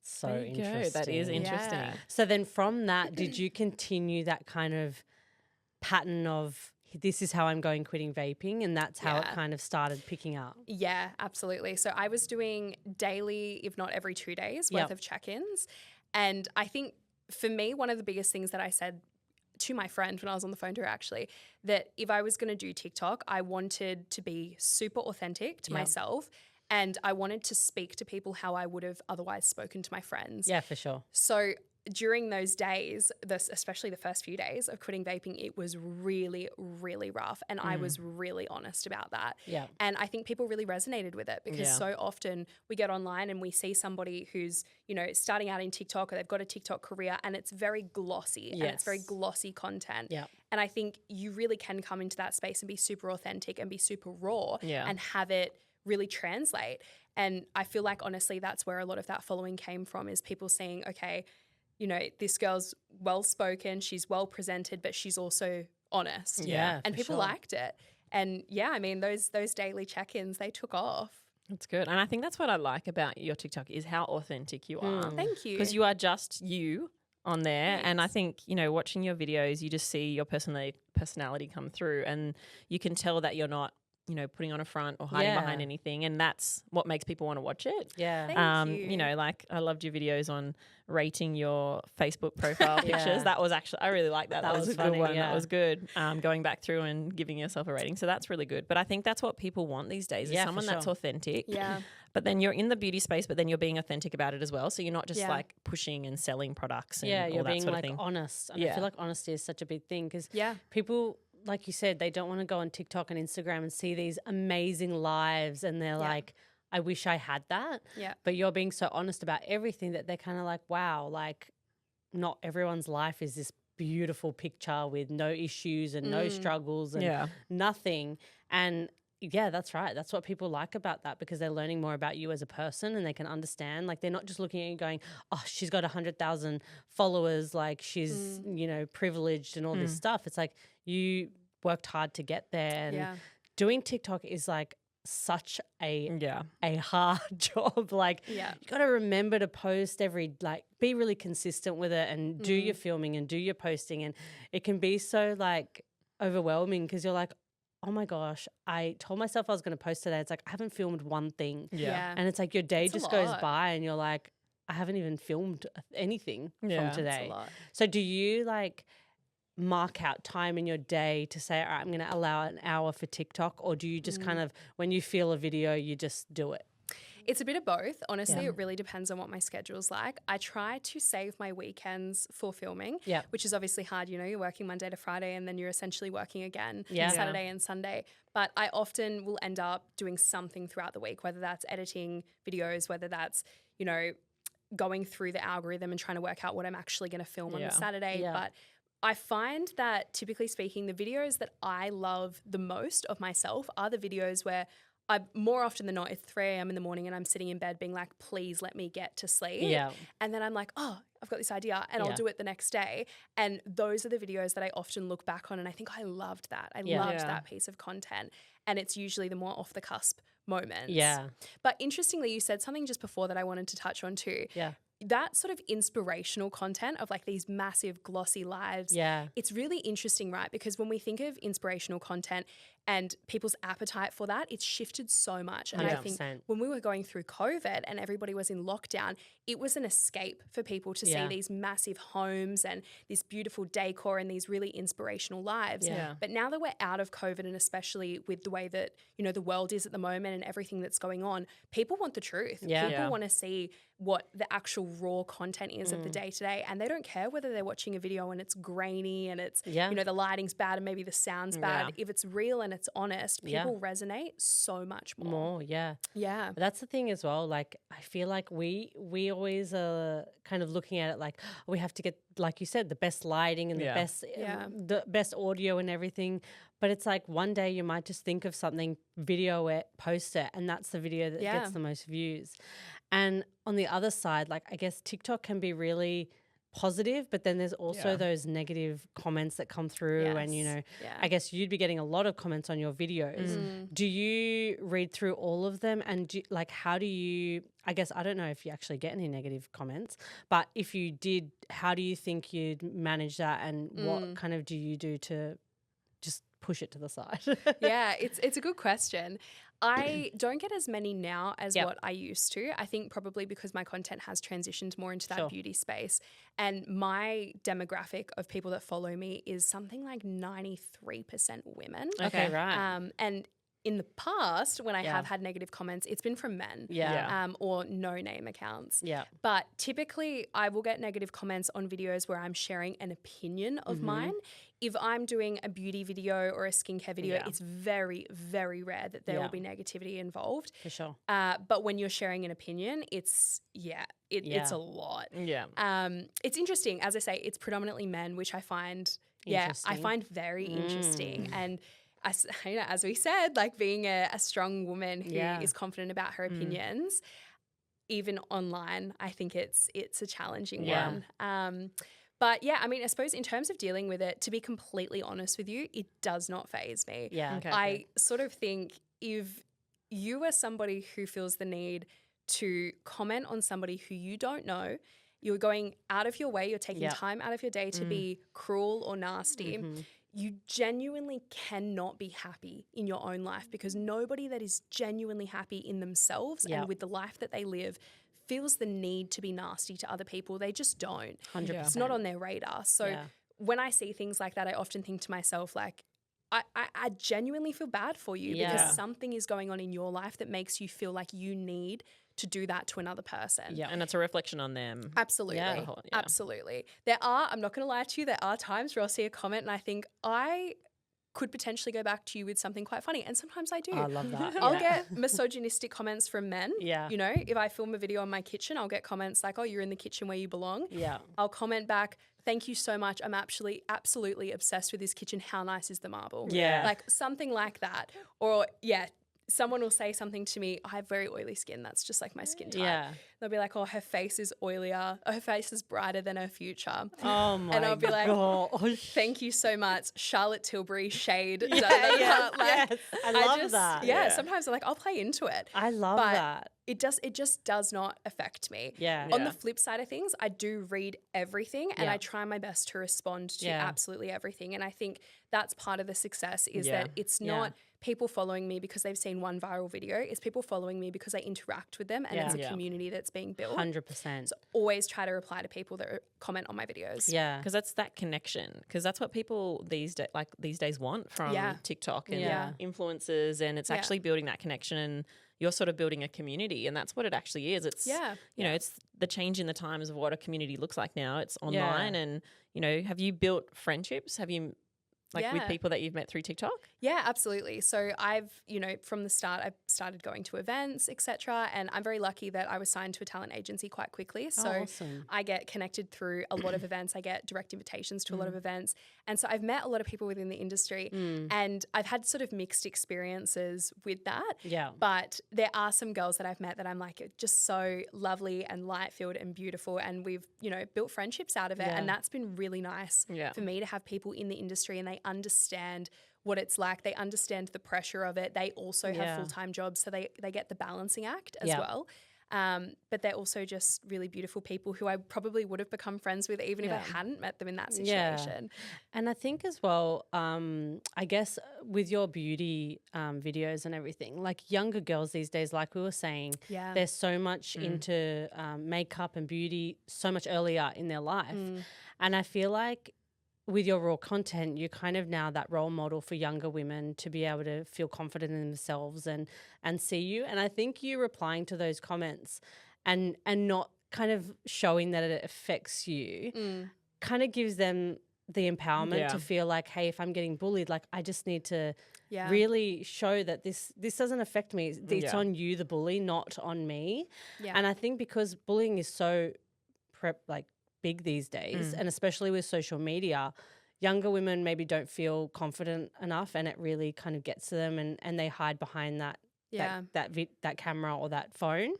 So There you go. interesting. That is interesting. Yeah. So then from that, did you continue that kind of pattern of this is how I'm going quitting vaping, and that's how it Yeah. kind of started picking up? Yeah, absolutely. So I was doing daily, if not every 2 days, worth Yep. of check-ins. And I think for me, one of the biggest things that I said to my friend when I was on the phone to her actually, that if I was going to do TikTok, I wanted to be super authentic to Yep. myself. And I wanted to speak to people how I would have otherwise spoken to my friends. Yeah, for sure. So during those days, especially the first few days of quitting vaping, it was really, really rough. And I was really honest about that. Yeah. And I think people really resonated with it because Yeah. so often we get online and we see somebody who's, you know, starting out in TikTok or they've got a TikTok career and it's very glossy and it's very Yes. glossy content. Yeah. And I think you really can come into that space and be super authentic and be super raw Yeah. and have it really translate. And I feel like honestly that's where a lot of that following came from, is people seeing, okay, you know, this girl's well spoken, she's well presented, but she's also honest. Yeah, And for people sure. liked it. And yeah, I mean those daily check-ins, they took off. That's good. And I think that's what I like about your TikTok is how authentic you are. Thank you. Because you are just you on there. And I think, you know, watching your videos, you just see your personality come through and you can tell that you're not, you know, putting on a front or hiding Yeah. behind anything. And that's what makes people want to watch it. Yeah. Thank you. You know, like I loved your videos on rating your Facebook profile pictures. Yeah. That was actually, I really like that. That was a funny, good one. yeah. That was good. Going back through and giving yourself a rating. So that's really good. But I think that's what people want these days is Yeah, for someone that's sure. authentic. Yeah. But then you're in the beauty space, but then you're being authentic about it as well. So you're not just Yeah. like pushing and selling products and Yeah, all you're that being sort like of thing. honest. And I Yeah. feel like honesty is such a big thing because Yeah. people, like you said, they don't want to go on TikTok and Instagram and see these amazing lives and they're like, I wish I had that. Yeah. But you're being so honest about everything that they're kind of like, wow, like not everyone's life is this beautiful picture with no issues and no struggles and Yeah. nothing. And yeah, that's right. That's what people like about that because they're learning more about you as a person and they can understand. Like they're not just looking at you going, oh, she's got 100,000 followers. Like she's, you know, privileged and all this stuff. It's like you worked hard to get there. And Yeah. doing TikTok is like such Yeah. a hard job. Like Yeah. you got to remember to post like be really consistent with it and do your filming and do your posting. And it can be so like overwhelming because you're like, oh my gosh, I told myself I was going to post today. It's like, I haven't filmed one thing. Yeah. And it's like your day It's a just goes lot. by and you're like, I haven't even filmed anything Yeah. from It's a today. lot. So do you like mark out time in your day to say, all right, I'm going to allow an hour for TikTok? Or do you just kind of, when you feel a video, you just do it? It's a bit of both. Honestly, Yeah. it really depends on what my schedule's like. I try to save my weekends for filming, Yep. which is obviously hard. You know, you're working Monday to Friday and then you're essentially working again Yeah. Saturday and Sunday. But I often will end up doing something throughout the week, whether that's editing videos, whether that's, you know, going through the algorithm and trying to work out what I'm actually going to film on Yeah. the Saturday. Yeah. But I find that typically speaking, the videos that I love the most of myself are the videos where I more often than not, it's 3 a.m. in the morning and I'm sitting in bed being like, please let me get to sleep. Yeah. And then I'm like, oh, I've got this idea and I'll Yeah. do it the next day. And those are the videos that I often look back on and I think I loved that. I Yeah. loved Yeah. that piece of content. And it's usually the more off the cusp moments. Yeah. But interestingly, you said something just before that I wanted to touch on too. Yeah. That sort of inspirational content of like these massive glossy lives. Yeah. It's really interesting, right? Because when we think of inspirational content, and people's appetite for that, it's shifted so much. And I think 100%. when we were going through COVID and everybody was in lockdown, it was an escape for people to see these massive homes and this beautiful decor and these really inspirational lives. Yeah. But now that we're out of COVID, and especially with the way that, you know, the world is at the moment and everything that's going on, people want the truth. Yeah. People want to see what the actual raw content is of the day to day, and they don't care whether they're watching a video and it's grainy and it's you know, the lighting's bad and maybe the sound's bad. If it's real and it's honest, people resonate so much more. Yeah. Yeah. But that's the thing as well. Like, I feel like we always are kind of looking at it like, we have to get, like you said, the best lighting and the best audio and everything. But it's like one day you might just think of something, video it, post it, and that's the video that gets the most views. And on the other side, like, I guess TikTok can be really positive, but then there's also those negative comments that come through. And, you know, I guess you'd be getting a lot of comments on your videos. Do you read through all of them? And how do you, I guess, I don't know if you actually get any negative comments, but if you did, how do you think you'd manage that? And what kind of do you do to just push it to the side? Yeah, it's a good question. I don't get as many now as what I used to. I think probably because my content has transitioned more into that beauty space. And my demographic of people that follow me is something like 93% women. Okay, right. And in the past, when I have had negative comments, it's been from men or no-name accounts. Yeah. But typically, I will get negative comments on videos where I'm sharing an opinion of mine. If I'm doing a beauty video or a skincare video, it's very, very rare that there will be negativity involved. For sure. But when you're sharing an opinion, it's a lot. Yeah. It's interesting. As I say, it's predominantly men, which I find very interesting. And as we said, like being a strong woman who is confident about her opinions, even online, I think it's a challenging one. But yeah, I mean, I suppose in terms of dealing with it, to be completely honest with you, it does not faze me. Yeah. Okay. I sort of think if you are somebody who feels the need to comment on somebody who you don't know, you're going out of your way, you're taking time out of your day to be cruel or nasty, you genuinely cannot be happy in your own life, because nobody that is genuinely happy in themselves and with the life that they live feels the need to be nasty to other people. They just don't. 100%. It's not on their radar. So when I see things like that, I often think to myself, like, I genuinely feel bad for you because something is going on in your life that makes you feel like you need to do that to another person. Yeah. And it's a reflection on them. Absolutely. Absolutely. I'm not going to lie to you, there are times where I'll see a comment and I think I could potentially go back to you with something quite funny. And sometimes I do. I love that. I'll get misogynistic comments from men. Yeah. You know, if I film a video in my kitchen, I'll get comments like, oh, you're in the kitchen where you belong. Yeah. I'll comment back, thank you so much. I'm actually absolutely obsessed with this kitchen. How nice is the marble? Yeah. Like something like that. Or someone will say something to me, I have very oily skin. That's just like my skin type. Yeah. They'll be like, oh, her face is oilier. Or her face is brighter than her future. Oh my And I'll be like, gosh. thank you so much. Charlotte Tilbury shade. Yes. I love that. Yeah, sometimes I'm like, I'll play into it. I love But that. It just does not affect me. Yeah. On the flip side of things, I do read everything and Yeah. I try my best to respond to Yeah. absolutely everything. And I think that's part of the success is that it's not people following me because they've seen one viral video. It's people following me because I interact with them and it's a community that's being built. 100%. So always try to reply to people that comment on my videos. Yeah. Because that's that connection. Because that's what people these days want from TikTok and influencers, and it's actually building that connection. And you're sort of building a community, and that's what it actually is. It's you know, it's the change in the times of what a community looks like now. It's online, and you know, have you built friendships? Have you with people that you've met through TikTok? Yeah, absolutely. So I've, you know, from the start, I started going to events, etc. And I'm very lucky that I was signed to a talent agency quite quickly. So awesome. I get connected through a lot of events. I get direct invitations to a lot of events. And so I've met a lot of people within the industry and I've had sort of mixed experiences with that. Yeah. But there are some girls that I've met that I'm like, just so lovely and light-filled and beautiful. And we've, you know, built friendships out of it. Yeah. And that's been really nice for me to have people in the industry and they understand what it's like. They understand the pressure of it. They also have full-time jobs, so they get the balancing act as well. But they're also just really beautiful people who I probably would have become friends with even if I hadn't met them in that situation. And I think as well, I guess with your beauty videos and everything, like younger girls these days, like we were saying, they're so much into makeup and beauty so much earlier in their life. And I feel like with your raw content, you're kind of now that role model for younger women to be able to feel confident in themselves and see you. And I think you replying to those comments and not kind of showing that it affects you kind of gives them the empowerment to feel like, hey, if I'm getting bullied, like I just need to really show that this doesn't affect me. It's on you, the bully, not on me. And I think because bullying is so big these days, and especially with social media, younger women maybe don't feel confident enough, and it really kind of gets to them, and they hide behind that camera or that phone.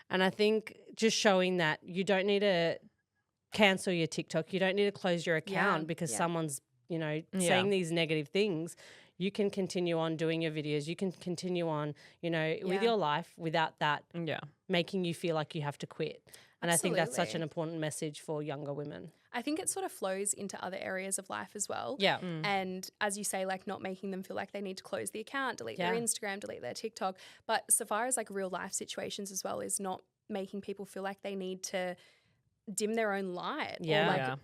And I think just showing that you don't need to cancel your TikTok, you don't need to close your account because someone's saying these negative things. You can continue on doing your videos. You can continue on, with your life without that making you feel like you have to quit. And I think that's such an important message for younger women. I think it sort of flows into other areas of life as well. Yeah. And as you say, like not making them feel like they need to close the account, delete their Instagram, delete their TikTok. But so far as like real life situations as well, is not making people feel like they need to dim their own light or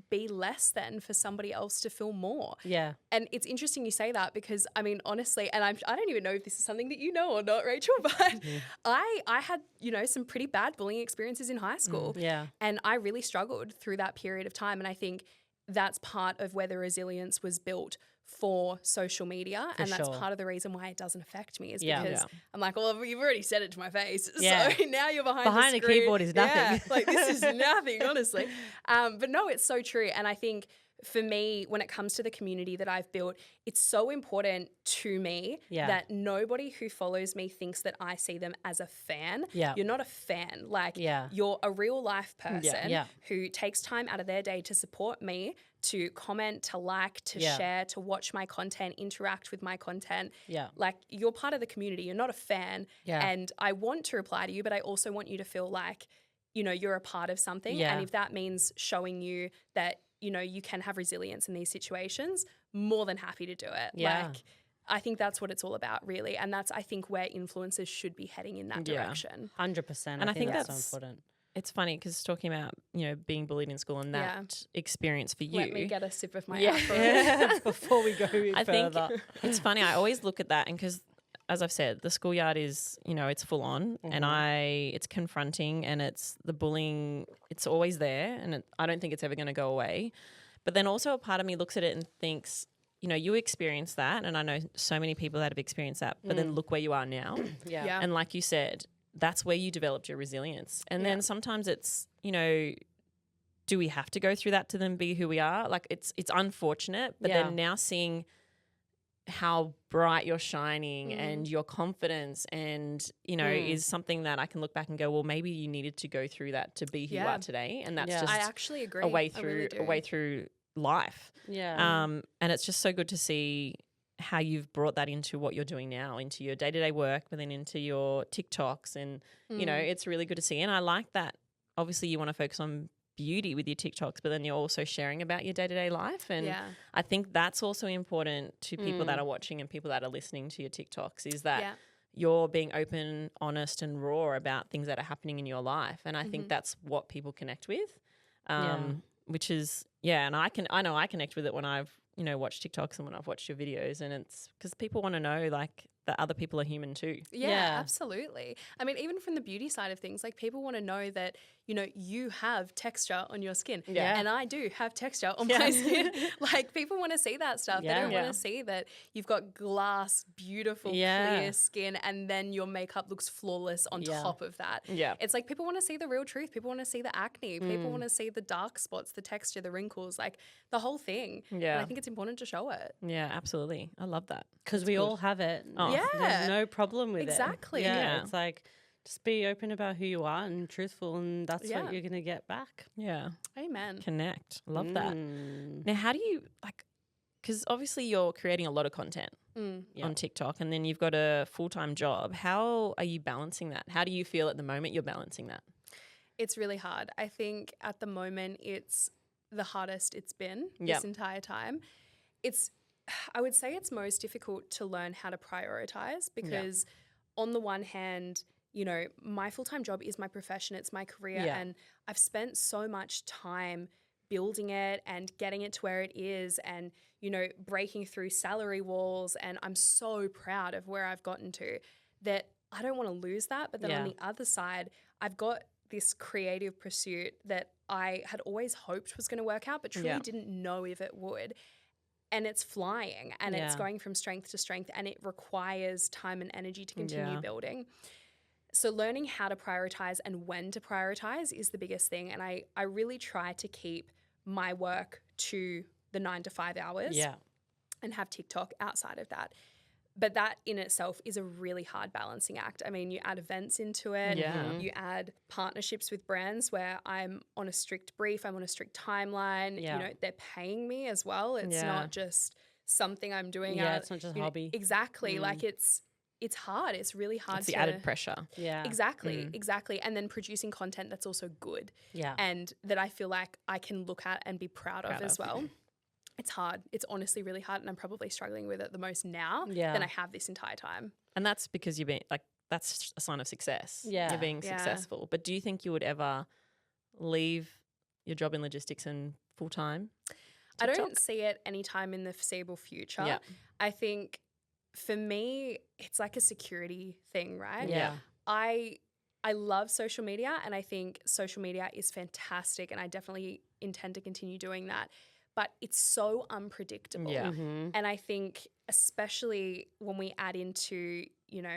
be less than for somebody else to feel more. Yeah. And it's interesting you say that because, I mean, honestly, and I don't even know if this is something that you know or not, Rachel, but I had, some pretty bad bullying experiences in high school. Yeah. And I really struggled through that period of time. And I think that's part of where the resilience was built for social media. And that's part of the reason why it doesn't affect me is because I'm like, well, you've already said it to my face. So now you're behind the a keyboard is nothing. Yeah, like this is nothing, honestly. But no, it's so true. And I think for me, when it comes to the community that I've built, it's so important to me that nobody who follows me thinks that I see them as a fan. Yeah. You're not a fan. Like you're a real life person who takes time out of their day to support me, to comment, to like, to share, to watch my content, interact with my content. Yeah. Like you're part of the community. You're not a fan. Yeah. And I want to reply to you, but I also want you to feel like, you're a part of something. Yeah. And if that means showing you that, you can have resilience in these situations, more than happy to do it. Yeah. Like, I think that's what it's all about, really. And that's, I think, where influencers should be heading in that direction. 100%. And I think that's so important. It's funny because talking about, being bullied in school and that experience for you. Let me get a sip of my apple. Before we go further. I think it's funny. I always look at that and because, as I've said, the schoolyard is, it's full on and it's confronting and it's the bullying, it's always there and I don't think it's ever going to go away. But then also a part of me looks at it and thinks, you experienced that and I know so many people that have experienced that, but then look where you are now. Yeah. And like you said, that's where you developed your resilience. And then sometimes it's, do we have to go through that to then be who we are? Like it's unfortunate, but then now seeing how bright you're shining and your confidence and, is something that I can look back and go, well, maybe you needed to go through that to be who you are today. And that's just I actually agree. a way through life. Yeah. And it's just so good to see how you've brought that into what you're doing now, into your day-to-day work, but then into your TikToks. And, it's really good to see. And I like that. Obviously, you want to focus on beauty with your TikToks, but then you're also sharing about your day-to-day life. And I think that's also important to people that are watching and people that are listening to your TikToks is that you're being open, honest and raw about things that are happening in your life. And I think that's what people connect with, which is, and I know I connect with it when I've, watched TikToks and when I've watched your videos and it's because people want to know like that other people are human too. Yeah, absolutely. I mean, even from the beauty side of things, like people want to know that, you have texture on your skin. Yeah. And I do have texture on my skin. Like people want to see that stuff. They don't want to see that you've got glass, beautiful, clear skin and then your makeup looks flawless on top of that. Yeah. It's like people want to see the real truth. People want to see the acne. People want to see the dark spots, the texture, the wrinkles, like the whole thing. Yeah. And I think it's important to show it. Yeah, absolutely. I love that. Because we all have it. Oh. Yeah. There's no problem with it. Exactly. Yeah. It's like just be open about who you are and truthful and that's what you're going to get back. Yeah. Amen. Connect. Love that. Now, how do you because obviously you're creating a lot of content on TikTok, and then you've got a full-time job. How are you balancing that? How do you feel at the moment you're balancing that? It's really hard. I think at the moment it's the hardest it's been this entire time. I would say it's most difficult to learn how to prioritize because on the one hand, you know, my full-time job is my profession, it's my career, and I've spent so much time building it and getting it to where it is and, you know, breaking through salary walls. And I'm so proud of where I've gotten to that I don't want to lose that. But then on the other side, I've got this creative pursuit that I had always hoped was going to work out, but truly didn't know if it would. And it's flying and it's going from strength to strength, and it requires time and energy to continue building. So learning how to prioritize and when to prioritize is the biggest thing. And I really try to keep my work to the 9 to 5 hours and have TikTok outside of that. But that in itself is a really hard balancing act. I mean, you add events into it, you add partnerships with brands where I'm on a strict brief, I'm on a strict timeline, you know, they're paying me as well. It's not just something I'm doing. It's not just a hobby. Exactly. Like it's hard. It's really hard. It's the added pressure. Yeah. Exactly. And then producing content that's also good. Yeah. And that I feel like I can look at and be proud of as well. It's hard. It's honestly really hard, and I'm probably struggling with it the most now than I have this entire time. And that's because you've been like, that's a sign of success. Yeah. You're being successful. But do you think you would ever leave your job in logistics and full time? I don't see it anytime in the foreseeable future. Yeah. I think for me, it's like a security thing, right? Yeah. I love social media, and I think social media is fantastic, and I definitely intend to continue doing that. But it's so unpredictable. Yeah. And I think especially when we add into, you know,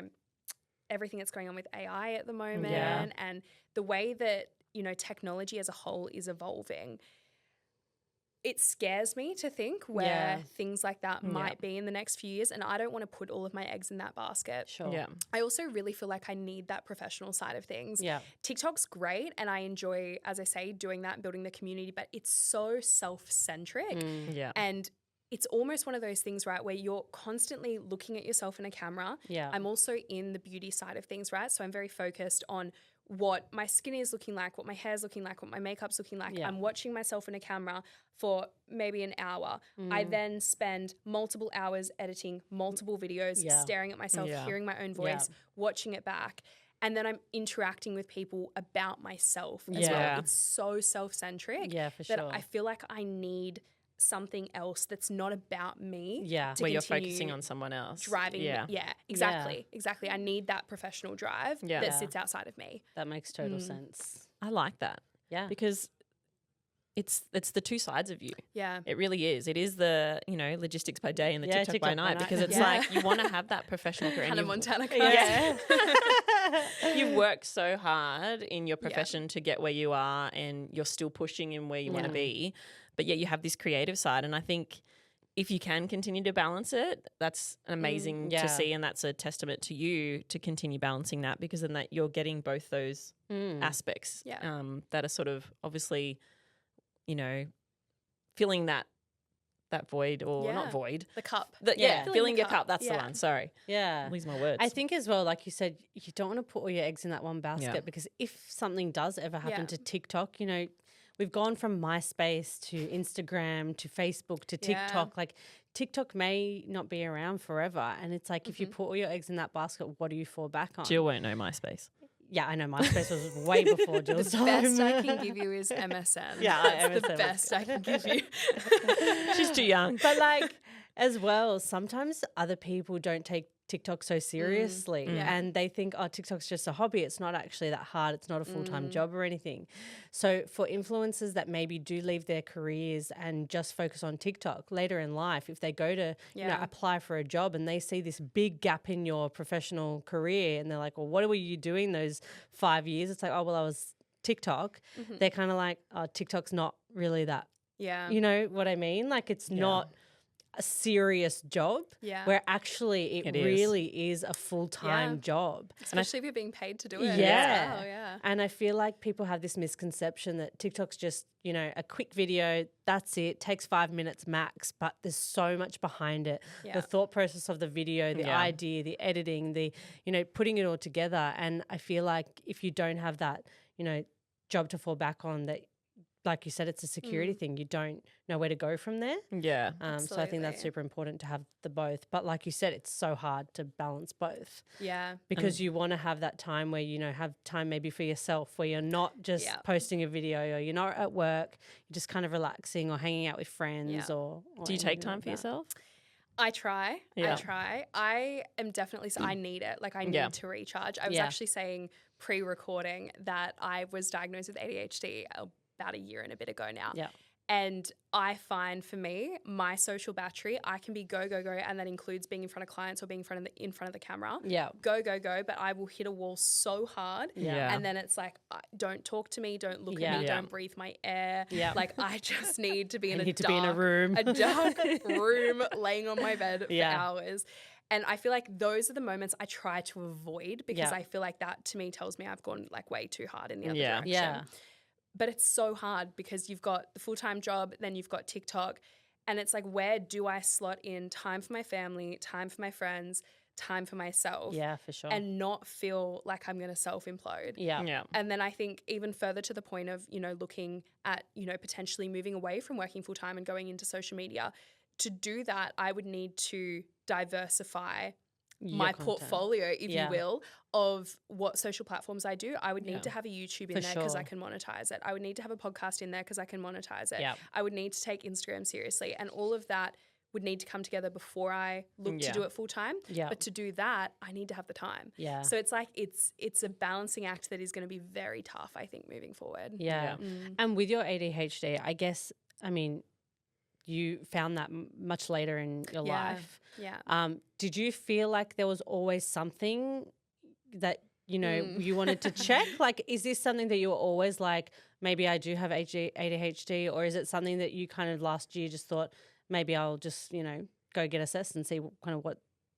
everything that's going on with AI at the moment and the way that, you know, technology as a whole is evolving, it scares me to think where things like that might be in the next few years. And I don't want to put all of my eggs in that basket. Sure. Yeah. I also really feel like I need that professional side of things. Yeah. TikTok's great, and I enjoy, as I say, doing that and building the community, but it's so self-centric. Yeah. And it's almost one of those things, right, where you're constantly looking at yourself in a camera. Yeah. I'm also in the beauty side of things, right? So I'm very focused on what my skin is looking like, what my hair's looking like, what my makeup's looking like. Yeah. I'm watching myself in a camera for maybe an hour. I then spend multiple hours editing multiple videos, staring at myself, hearing my own voice, watching it back. And then I'm interacting with people about myself as well. It's so self-centric for that sure. I feel like I need something else that's not about me. to Where you're continue focusing on someone else. driving. Exactly. I need that professional drive that sits outside of me. That makes total sense. I like that. Yeah. Because it's the two sides of you. Yeah. It really is. It is the, you know, logistics by day and the TikTok, by night, because it's Yeah. like you want to have that professional career. and Hannah you've- Montana. Yeah. You've worked so hard in your profession to get where you are, and you're still pushing in where you want to be. But yet you have this creative side. And I think if you can continue to balance it, that's amazing to see. And that's a testament to you to continue balancing that, because then that you're getting both those aspects that are sort of obviously, you know, filling that void, or not void. The cup. Filling the your cup. That's the Yeah. one. Sorry. Yeah. Lose my words. I think as well, like you said, you don't want to put all your eggs in that one basket because if something does ever happen to TikTok, you know, we've gone from MySpace to Instagram to Facebook to TikTok. Like TikTok may not be around forever. And it's like if you put all your eggs in that basket, what do you fall back on? Jill won't know MySpace. Yeah, I know MySpace was way before Jill's The time. best I can give you is MSN. Yeah, That's the MSN was best I can give you. She's too young. But like as well, sometimes other people don't take TikTok so seriously and they think, oh, TikTok's just a hobby. It's not actually that hard. It's not a full-time job or anything. So for influencers that maybe do leave their careers and just focus on TikTok later in life, if they go to you know, apply for a job and they see this big gap in your professional career and they're like, well, what were you doing those 5 years? It's like, oh, well, I was TikTok. They're kind of like, oh, TikTok's not really that. Yeah. You know what I mean? Like it's not a serious job. Yeah. Where actually it It is. really is a full-time Yeah. job. Especially if you're being paid to do it. Yeah. Oh, yeah. And I feel like people have this misconception that TikTok's just, you know, a quick video, that's it, takes 5 minutes max, but there's so much behind it. Yeah. The thought process of the video, the Yeah. idea, the editing, the, you know, putting it all together. And I feel like if you don't have that, you know, job to fall back on, that, like you said, it's a security thing. You don't know where to go from there. Yeah. So I think that's Absolutely. super important to have the both. But like you said, it's so hard to balance both Yeah. because you want to have that time where, you know, have time maybe for yourself, where you're not just Yeah. posting a video or you're not at work, you're just kind of relaxing or hanging out with friends Yeah. or Do you take anything time like for that. yourself? I try. Yeah. I try. I am definitely, I need it. Like, I need Yeah. to recharge. I was Yeah. actually saying pre recording that I was diagnosed with ADHD about a year and a bit ago now. Yeah. And I find for me, my social battery, I can be go, go, go. And that includes being in front of clients or being in front of the camera. Yeah. Go, go, go. But I will hit a wall so hard. Yeah. And then it's like, don't talk to me. Don't look Yeah. at me. Yeah. Don't breathe my air. Yeah. Like, I just need to be in You a need to dark, be in a room. a dark room, laying on my bed Yeah. for hours. And I feel like those are the moments I try to avoid because Yeah. I feel like that to me tells me I've gone like way too hard in the other Yeah. direction. Yeah. But it's so hard because you've got the full-time job, then you've got TikTok. And it's like, where do I slot in time for my family, time for my friends, time for myself, Yeah, for sure. and not feel like I'm going to self-implode? yeah. Yeah. And then I think even further to the point of, you know, looking at, you know, potentially moving away from working full time and going into social media. To do that, I would need to diversify Your my content. portfolio, if Yeah. you will, of what social platforms I do. I would need Yeah. to have a YouTube in For there because I sure. can monetize it. I would need to have a podcast in there because I can monetize it. Yeah. I would need to take Instagram seriously. And all of that would need to come together before I look to Yeah. do it full time. Yeah. But to do that, I need to have the time. Yeah. So it's like it's a balancing act that is going to be very tough, I think, moving forward. Yeah. And with your ADHD, I guess, I mean, you found that much later in your Yeah. life. Yeah. Did you feel like there was always something that, you know, you wanted to check? Like, is this something that you were always like, maybe I do have ADHD, or is it something that you kind of last year just thought, maybe I'll just, you know, go get assessed and see kind of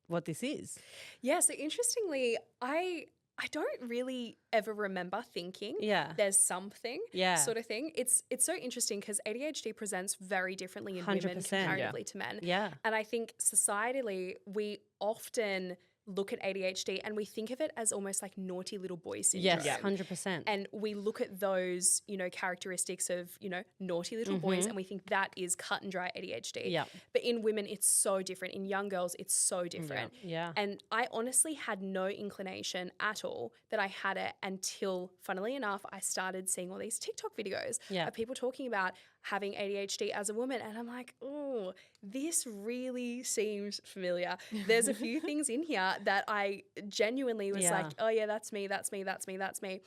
what this is? Yeah, so interestingly, I don't really ever remember thinking Yeah. there's something Yeah. sort of thing. It's so interesting because ADHD presents very differently in women 100%. comparatively to men. Yeah. And I think societally, we often look at ADHD and we think of it as almost like naughty little boy syndrome. Yes, 100%. And we look at those, you know, characteristics of, you know, naughty little boys and we think that is cut and dry ADHD. Yeah. But in women, it's so different. In young girls, it's so different. Yeah. And I honestly had no inclination at all that I had it until, funnily enough, I started seeing all these TikTok videos Yeah. of people talking about having ADHD as a woman. And I'm like, oh, this really seems familiar. There's a few things in here that I genuinely was Yeah. like, oh yeah, that's me, that's me, that's me, that's me.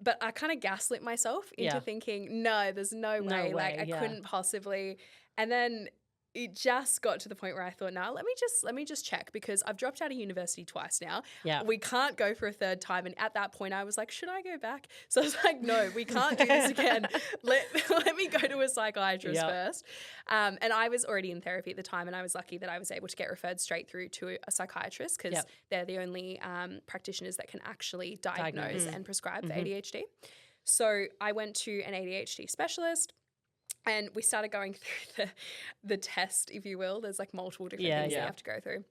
But I kind of gaslit myself into Yeah. thinking, no, there's no way. Like way, I yeah. couldn't possibly. And then it just got to the point where I thought, no, let me just check because I've dropped out of university twice now. Yeah. We can't go for a third time. And at that point I was like, should I go back? So I was like, no, we can't do this again. Let me go to a psychiatrist Yep. first. And I was already in therapy at the time and I was lucky that I was able to get referred straight through to a psychiatrist because Yep. they're the only practitioners that can actually diagnose Diagnose. and prescribe for ADHD. So I went to an ADHD specialist. And we started going through the test, if you will. There's like multiple different Yeah, things that yeah. you have to go through.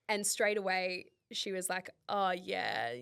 And straight away, she was like, oh, yeah,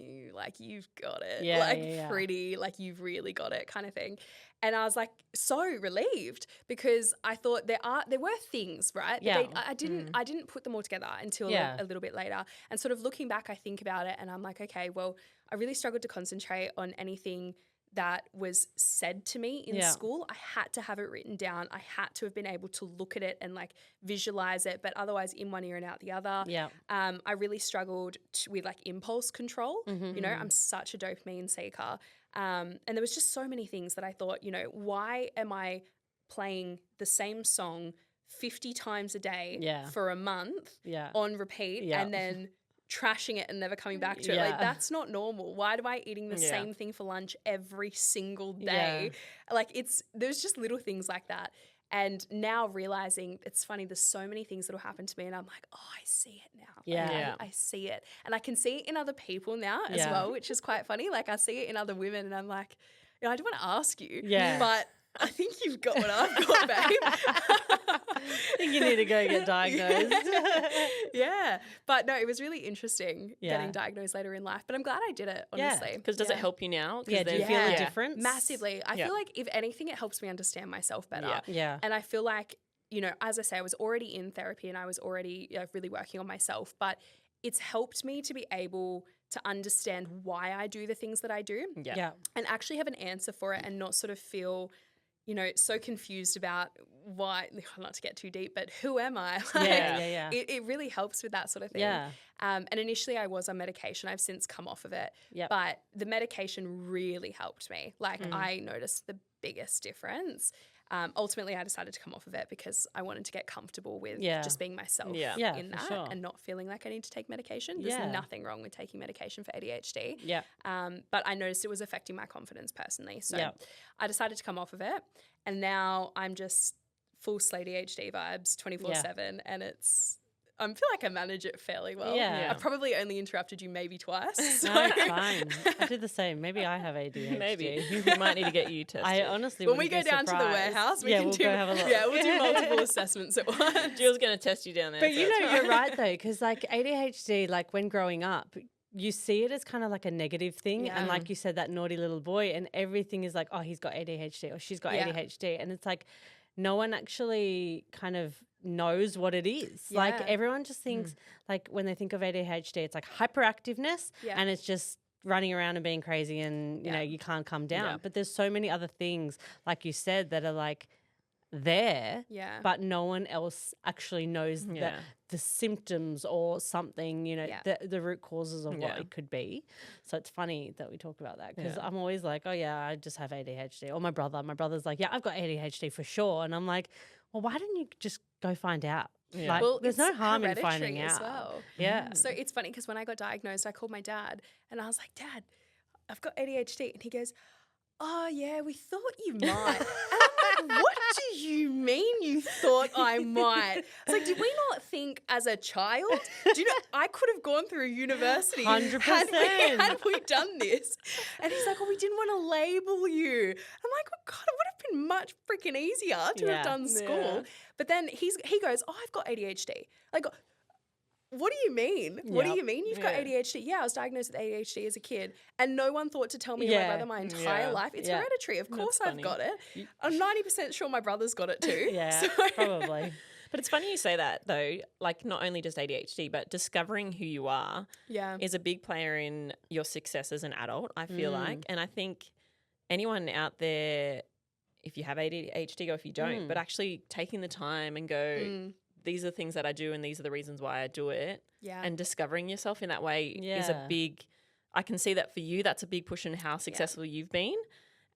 you've got it. Yeah, like, yeah, yeah. pretty, like, you've really got it kind of thing. And I was like, so relieved because I thought there were things, right? Yeah. I didn't put them all together until Yeah. a little bit later. And sort of looking back, I think about it and I'm like, okay, well, I really struggled to concentrate on anything that was said to me in Yeah. school. I had to have it written down. I had to have been able to look at it and like visualize it, but otherwise in one ear and out the other. Yeah. I really struggled with like impulse control. Mm-hmm, You know, I'm such a dopamine seeker. And there was just so many things that I thought, you know, why am I playing the same song 50 times a day Yeah. for a month Yeah. on repeat Yeah. and then trashing it and never coming back to it? Yeah. Like, that's not normal. Why am I eating the Yeah. same thing for lunch every single day? Like, there's just little things like that. And now realizing, it's funny, there's so many things that will happen to me and I'm like, oh, I see it now. Yeah. Yeah. I see it. And I can see it in other people now as Yeah. well, which is quite funny. Like I see it in other women and I'm like, I don't want to ask you, Yeah. but I think you've got what I've got, babe. I think you need to go get diagnosed. Yeah. But no, it was really interesting Yeah. getting diagnosed later in life. But I'm glad I did it, Yeah. honestly. Because does it help you now? 'Cause Yeah, do you then- feel a Yeah. difference? Massively. I Yeah. feel like if anything, it helps me understand myself better. Yeah. Yeah. And I feel like, as I say, I was already in therapy and I was already really working on myself, but it's helped me to be able to understand why I do the things that I do Yeah. Yeah. and actually have an answer for it and not sort of feel, so confused about why, not to get too deep, but who am I? Yeah. It really helps with that sort of thing. Yeah. And initially I was on medication. I've since come off of it. Yep. But the medication really helped me. Like I noticed the biggest difference. Ultimately, I decided to come off of it because I wanted to get comfortable with Yeah. just being myself Yeah. Yeah, in for that sure. and not feeling like I need to take medication. There's Yeah. nothing wrong with taking medication for ADHD. Yeah. But I noticed it was affecting my confidence personally. So Yeah. I decided to come off of it. And now I'm just full slate ADHD vibes 24/7. And I feel like I manage it fairly well. Yeah. I probably only interrupted you maybe twice. So. No, it's fine. I do the same. Maybe I have ADHD. Maybe. We might need to get you tested. I honestly When we wouldn't go be down to the surprised. warehouse, we yeah, can we'll do go have a look. Yeah, we'll do multiple assessments at once. Jill's going to test you down there. But so you it's know, fine. you're right though, because like ADHD, like when growing up, you see it as kind of like a negative thing. And Yeah. like you said, that naughty little boy, and everything is like, oh, he's got ADHD or she's got Yeah. ADHD. And it's like, no one actually kind of knows what it is. Like Yeah. everyone just thinks like when they think of ADHD, it's like hyperactiveness Yeah. and it's just running around and being crazy and, you know, you can't come down. Yeah. But there's so many other things, like you said, that are like there, Yeah. but no one else actually knows Yeah. the symptoms or something, you know, Yeah. the root causes of what Yeah. it could be. So it's funny that we talk about that because Yeah. I'm always like, oh yeah, I just have ADHD. Or my brother's like, yeah, I've got ADHD for sure. And I'm like, well, why didn't you just go find out? Yeah. Like, Well, there's no it's harm in hereditary finding as out. well. Yeah. So it's funny because when I got diagnosed, I called my dad and I was like, Dad, I've got ADHD. And he goes, oh, yeah, we thought you might. And I'm like, what do you mean you thought I might? I was like, did we not think as a child? Do you know, I could have gone through university 100%. had we done this. And he's like, well, we didn't want to label you. I'm like, oh, God, it would have been much freaking easier to Yeah. have done school. Yeah. But then he goes, oh, I've got ADHD. Like, what do you mean? What do Yep. you mean you've got Yeah. ADHD? Yeah, I was diagnosed with ADHD as a kid, and no one thought to tell me or Yeah. my brother my entire Yeah. life. It's Yeah. hereditary. Of course I've funny. got it. I'm 90% sure my brother's got it too. Yeah, So- probably. But it's funny you say that though, like not only just ADHD, but discovering who you are Yeah. is a big player in your success as an adult, I feel Mm. like. And I think anyone out there, if you have ADHD or if you don't, but actually taking the time and go, Mm. these are the things that I do and these are the reasons why I do it. Yeah. And discovering yourself in that way is Yeah. a big, I can see that for you, that's a big push in how successful you've been.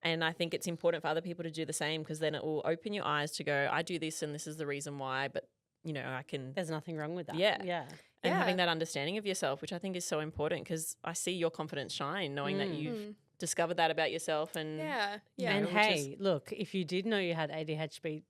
And I think it's important for other people to do the same because then it will open your eyes to go, I do this and this is the reason why, but you know, I can, There's nothing wrong with that. Yeah. Yeah. and Yeah. having that understanding of yourself, which I think is so important because I see your confidence shine knowing that you've discovered that about yourself and Yeah. Yeah. And which is- hey, look, if you did know you had ADHD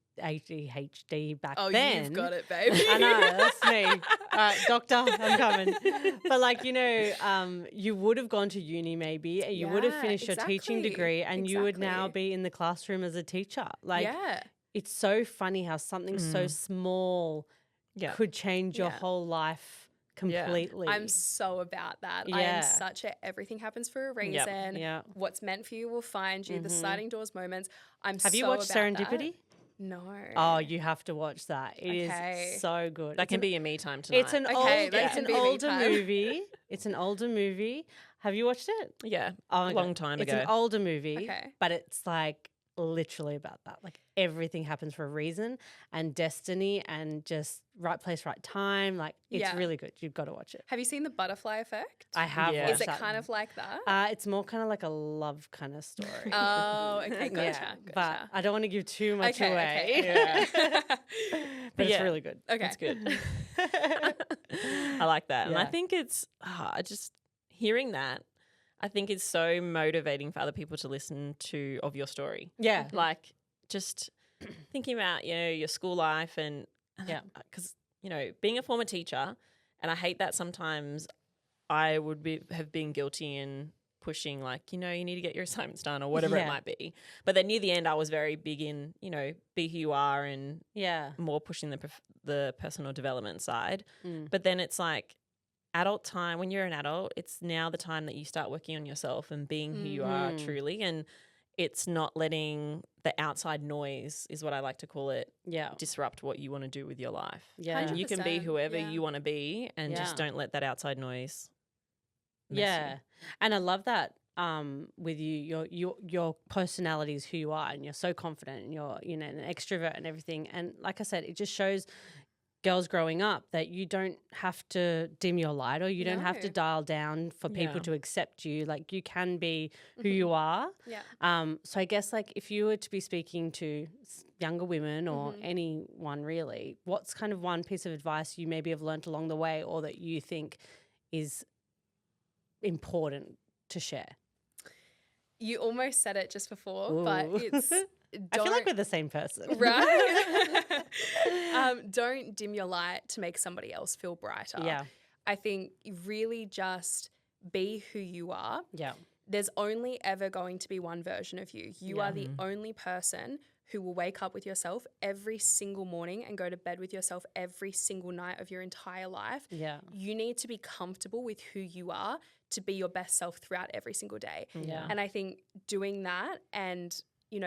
back Oh, then. you've got it, babe. I know, that's me. All right, doctor, I'm coming. But like, you know, you would have gone to uni maybe, and you would have Yeah, finished your teaching exactly, degree and you would now exactly. be in the classroom as a teacher. Like, yeah. it's so funny how something so small yeah. could change your Yeah. whole life Yeah. completely. I'm so about that. I Yeah. am such a everything happens for a reason. Yeah. What's meant for you will find you. The sliding doors moments. I'm Have you so watched about Serendipity? That. No. Oh, you have to watch that. It Okay. is so good. that It's can an- be your me time tonight. It's an Okay, old, that it's can an be me older time. movie. It's an older movie. Have you watched it? yeah, Oh my long God. time It's ago. an older movie, Okay. but it's like literally about that. Like everything happens for a reason and destiny and just right place, right time. Like it's Yeah. really good. You've got to watch it. Have you seen the butterfly effect? I have Yeah. watched Is it that. kind of like that? It's more kind of like a love kind of story. Oh, okay, gotcha. yeah, but gotcha. I don't want to give too much Okay, away. okay. But Yeah. it's really good. Okay. It's good. I like that. And I Yeah. think it's just hearing that, I think it's so motivating for other people to listen to of your story. Yeah. Like just thinking about, your school life and Yeah. because, being a former teacher, and I hate that sometimes I would have been guilty in pushing like, you need to get your assignments done or whatever it Yeah. might be. But then near the end, I was very big in, be who you are and Yeah. more pushing the personal development side. Mm. But then it's like adult time, when you're an adult, it's now the time that you start working on yourself and being who you are truly. And it's not letting the outside noise, is what I like to call it, Yeah. disrupt what you want to do with your life. Yeah. And you can be 100%, whoever yeah. you want to be and Yeah. just don't let that outside noise mess Yeah. you. And I love that with you. Your personality is who you are, and you're so confident, and you're an extrovert and everything. And like I said, it just shows girls growing up that you don't have to dim your light, or you don't have to No. dial down for people Yeah. to accept you. Like, you can be who you are. Yeah. So I guess, like, if you were to be speaking to younger women or anyone really, what's kind of one piece of advice you maybe have learnt along the way, or that you think is important to share? You almost said it just before, but Ooh. it's I feel like we're the same person. right. Don't dim your light to make somebody else feel brighter. Yeah. I think you really just be who you are. Yeah. There's only ever going to be one version of you. You are the only person who will wake up with yourself every single morning and go to bed with yourself every single night of your entire life. Yeah. You need to be comfortable with who you are to be your best self throughout every single day. Yeah. And I think doing that and,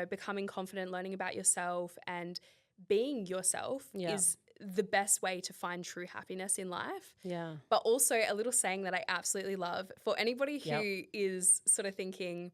becoming confident, learning about yourself and being yourself Yeah. is the best way to find true happiness in life. Yeah. But also a little saying that I absolutely love for anybody who is sort of thinking,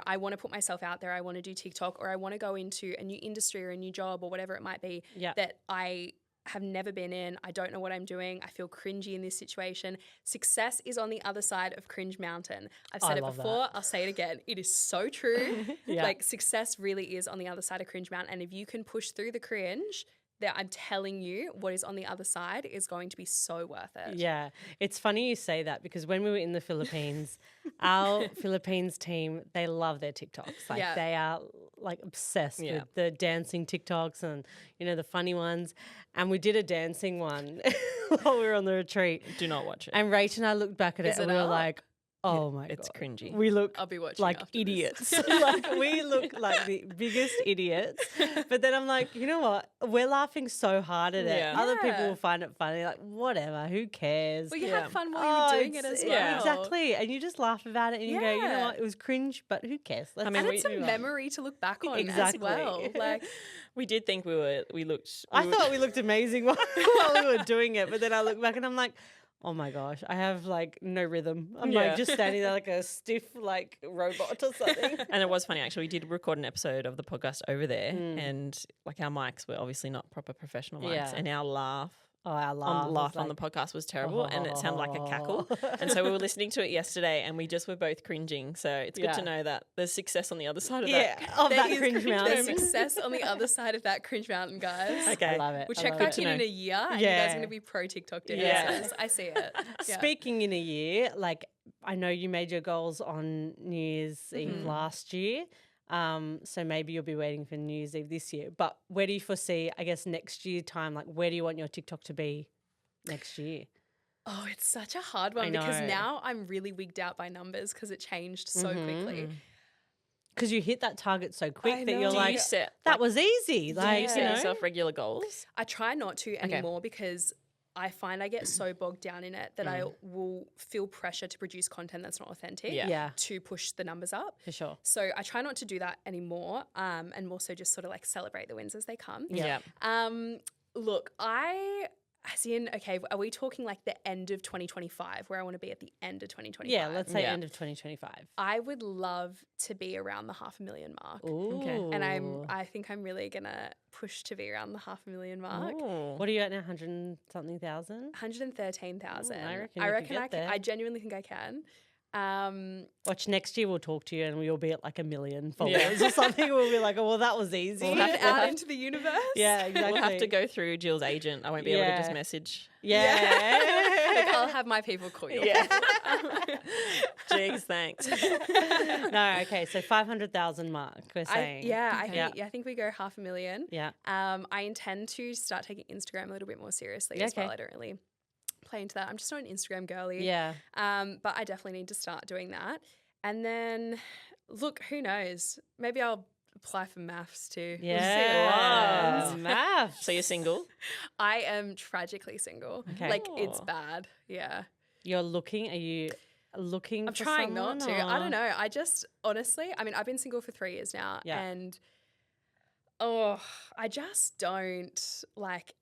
I want to put myself out there, I want to do TikTok, or I want to go into a new industry or a new job or whatever it might be Yeah. that I have never been in. I don't know what I'm doing. I feel cringy in this situation. Success is on the other side of Cringe Mountain. I've I said it love before. that. I'll say it again. It is so true. Yeah. Like, success really is on the other side of Cringe Mountain. And if you can push through the cringe, that I'm telling you, what is on the other side is going to be so worth it. Yeah. It's funny you say that, because when we were in the Philippines, our Philippines team, they love their TikToks. Like, Yeah. they are like obsessed Yeah. with the dancing TikToks and, the funny ones. And we did a dancing one while we were on the retreat. Do not watch it. And Rach and I looked back at it Is and it we were up? like, oh my It's God. cringy. We look I'll be watching like after this. idiots. Like, we look like the biggest idiots. But then I'm like, you know what? We're laughing so hard at it. Yeah. Other people Yeah. will find it funny. Like, whatever, who cares? Well, you Yeah. had fun while you were doing it it's- as well. yeah, exactly. And you just laugh about it and you go, you know Yeah. what? It was cringe, but who cares? Let's mean, And we- it's a move on. memory to look back on Exactly. as well. Like, We did think we looked. I thought we looked amazing while we were doing it, but then I look back and I'm like, oh my gosh, I have like no rhythm. I'm Yeah. like just standing there like a stiff like robot or something. And it was funny, actually. We did record an episode of the podcast over there, and like our mics were obviously not proper professional mics, Yeah. and our laugh Oh, I on laugh. the podcast was terrible, and it sounded like a cackle. And so we were listening to it yesterday, and we just were both cringing. So it's good Yeah. to know that there's success on the other side of Yeah, that. of there that is cringe There's mountain. success on the other side of that cringe mountain, guys. Okay. I love it. We'll I check love back it. in a year and you guys Yeah. are going to be pro TikTok Yeah. dancers. I see it. Yeah. Speaking in a year, like I know you made your goals on New Year's Eve last year. So maybe you'll be waiting for New Year's Eve this year. But where do you foresee, I guess, next year time? Like, where do you want your TikTok to be next year? Oh, it's such a hard one because know. now I'm really wigged out by numbers because it changed so quickly. Because you hit that target so quick I that know. you're Do like, you set that was easy. do Like, you you set know? yourself regular goals? I try not to anymore because I find I get so bogged down in it that I will feel pressure to produce content that's not authentic Yeah. to push the numbers up. For sure. So I try not to do that anymore and more so just sort of like celebrate the wins as they come. Yeah. Look, okay, are we talking like the end of 2025 where I want to be at the end of 2025? Yeah, let's say Yeah. end of 2025. I would love to be around the 500,000 mark. Ooh. And I think I'm really going to push to be around the 500,000 mark. Ooh. What are you at now? 100 something thousand? 113,000. Ooh, I reckon I you could reckon get I can. there. I genuinely think I can. Watch, next year we'll talk to you and we'll be at like 1 million followers or something. We'll be like, oh, well, that was easy. We'll have Put to- out into the universe. Yeah, exactly. We'll have to go through Jill's agent. I won't be able to just Yeah. message. Yeah. Like, I'll have my people call you. Yeah. Jeez, thanks. No, okay, so 500,000 mark, we're saying. I think we go 500,000. Yeah. I intend to start taking Instagram a little bit more seriously as well. I don't really play into that. I'm just not an Instagram girly. Yeah. But I definitely need to start doing that. And then, look, who knows? Maybe I'll apply for maths too. Yeah. Wow. Maths. So you're single? I am tragically single. Okay. Like, it's bad. Yeah. You're looking, are you looking I'm for trying not someone, to. I or- don't know. I just, honestly, I mean, I've been single for 3 years now. Yeah. And, I just don't like,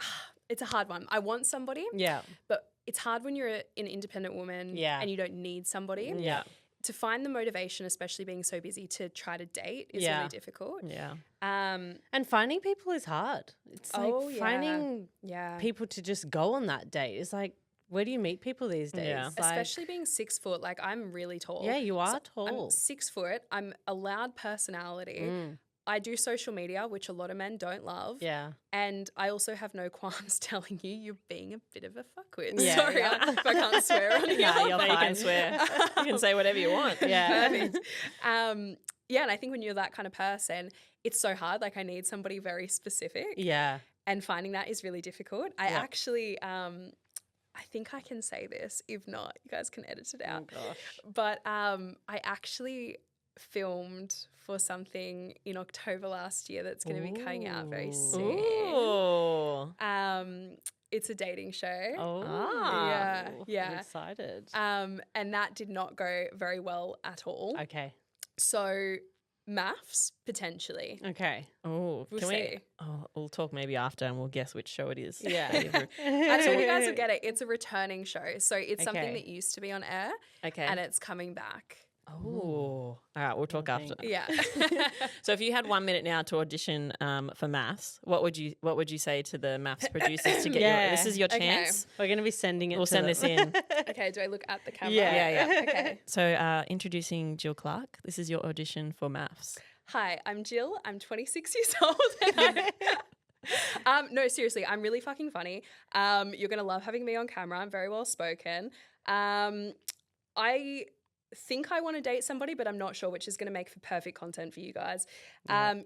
it's a hard one. I want somebody, Yeah. but it's hard when you're an independent woman Yeah. and you don't need somebody. Yeah. To find the motivation, especially being so busy to try to date, is Yeah. really difficult. Yeah. And finding people is hard. It's like Oh, yeah. finding Yeah. people to just go on that date. It's like, where do you meet people these days? Yeah. Like, Especially being 6 foot, like I'm really tall. yeah, you are I'm tall. 6 foot. I'm a loud personality. Mm, I do social media, which a lot of men don't love. yeah. And I also have no qualms telling you you're being a bit of a fuckwit. Yeah, Sorry yeah. if I can't swear on here. Nah, you're No, you fine. can swear. You can say whatever you want. Yeah. Perfect. Yeah, and I think when you're that kind of person, it's so hard. Like I need somebody very specific. Yeah. And finding that is really difficult. I Yeah. actually, I think I can say this. If not, you guys can edit it Oh, out. gosh. But I actually filmed for something in October last year that's going to be coming out very soon. Ooh. It's a dating show. Oh. Yeah, I'm yeah. excited. And that did not go very well at all. Okay. So maths, potentially. Okay. Oh, We'll can see. we? Oh, we'll talk maybe after, and we'll guess which show it is. Yeah. I think you guys will get it. It's a returning show. So it's something Okay. that used to be on air Okay. and it's coming back. Oh. All right, we'll talk after. Yeah. So if you had 1 minute now to audition for maths, what would you say to the maths producers to get Yeah. this is your Okay. chance. We're going to be sending it We'll to send them. this in. Okay, do I look at the camera? Yeah. Yeah. Okay. So introducing Jill Clark. This is your audition for maths. Hi, I'm Jill. I'm 26 years old. No, seriously, I'm really fucking funny. You're going to love having me on camera. I'm very well spoken. I think I want to date somebody, but I'm not sure, which is going to make for perfect content for you guys.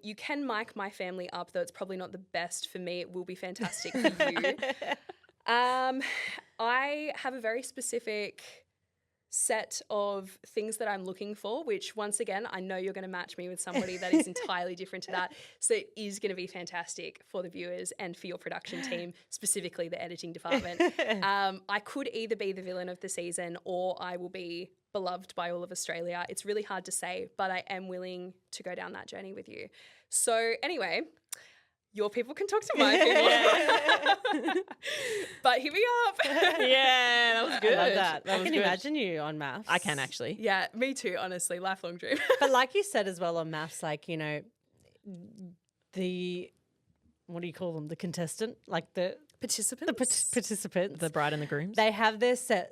You can mic my family up, though it's probably not the best for me. It will be fantastic for you. I have a very specific set of things that I'm looking for, which once again, I know you're going to match me with somebody that is entirely different to that. So it is going to be fantastic for the viewers and for your production team, specifically the editing department. I could either be the villain of the season or I will be beloved by all of Australia. It's really hard to say, but I am willing to go down that journey with you. So anyway, your people can talk to my people. But hit me up. Yeah, that was good. I love that. That I was can good. imagine you on maths. I can actually. Yeah, me too, honestly. Lifelong dream. But like you said as well on maths, like, you know, the, what do you call them? The contestant? Like the Participants? participants. The bride and the grooms. They have their set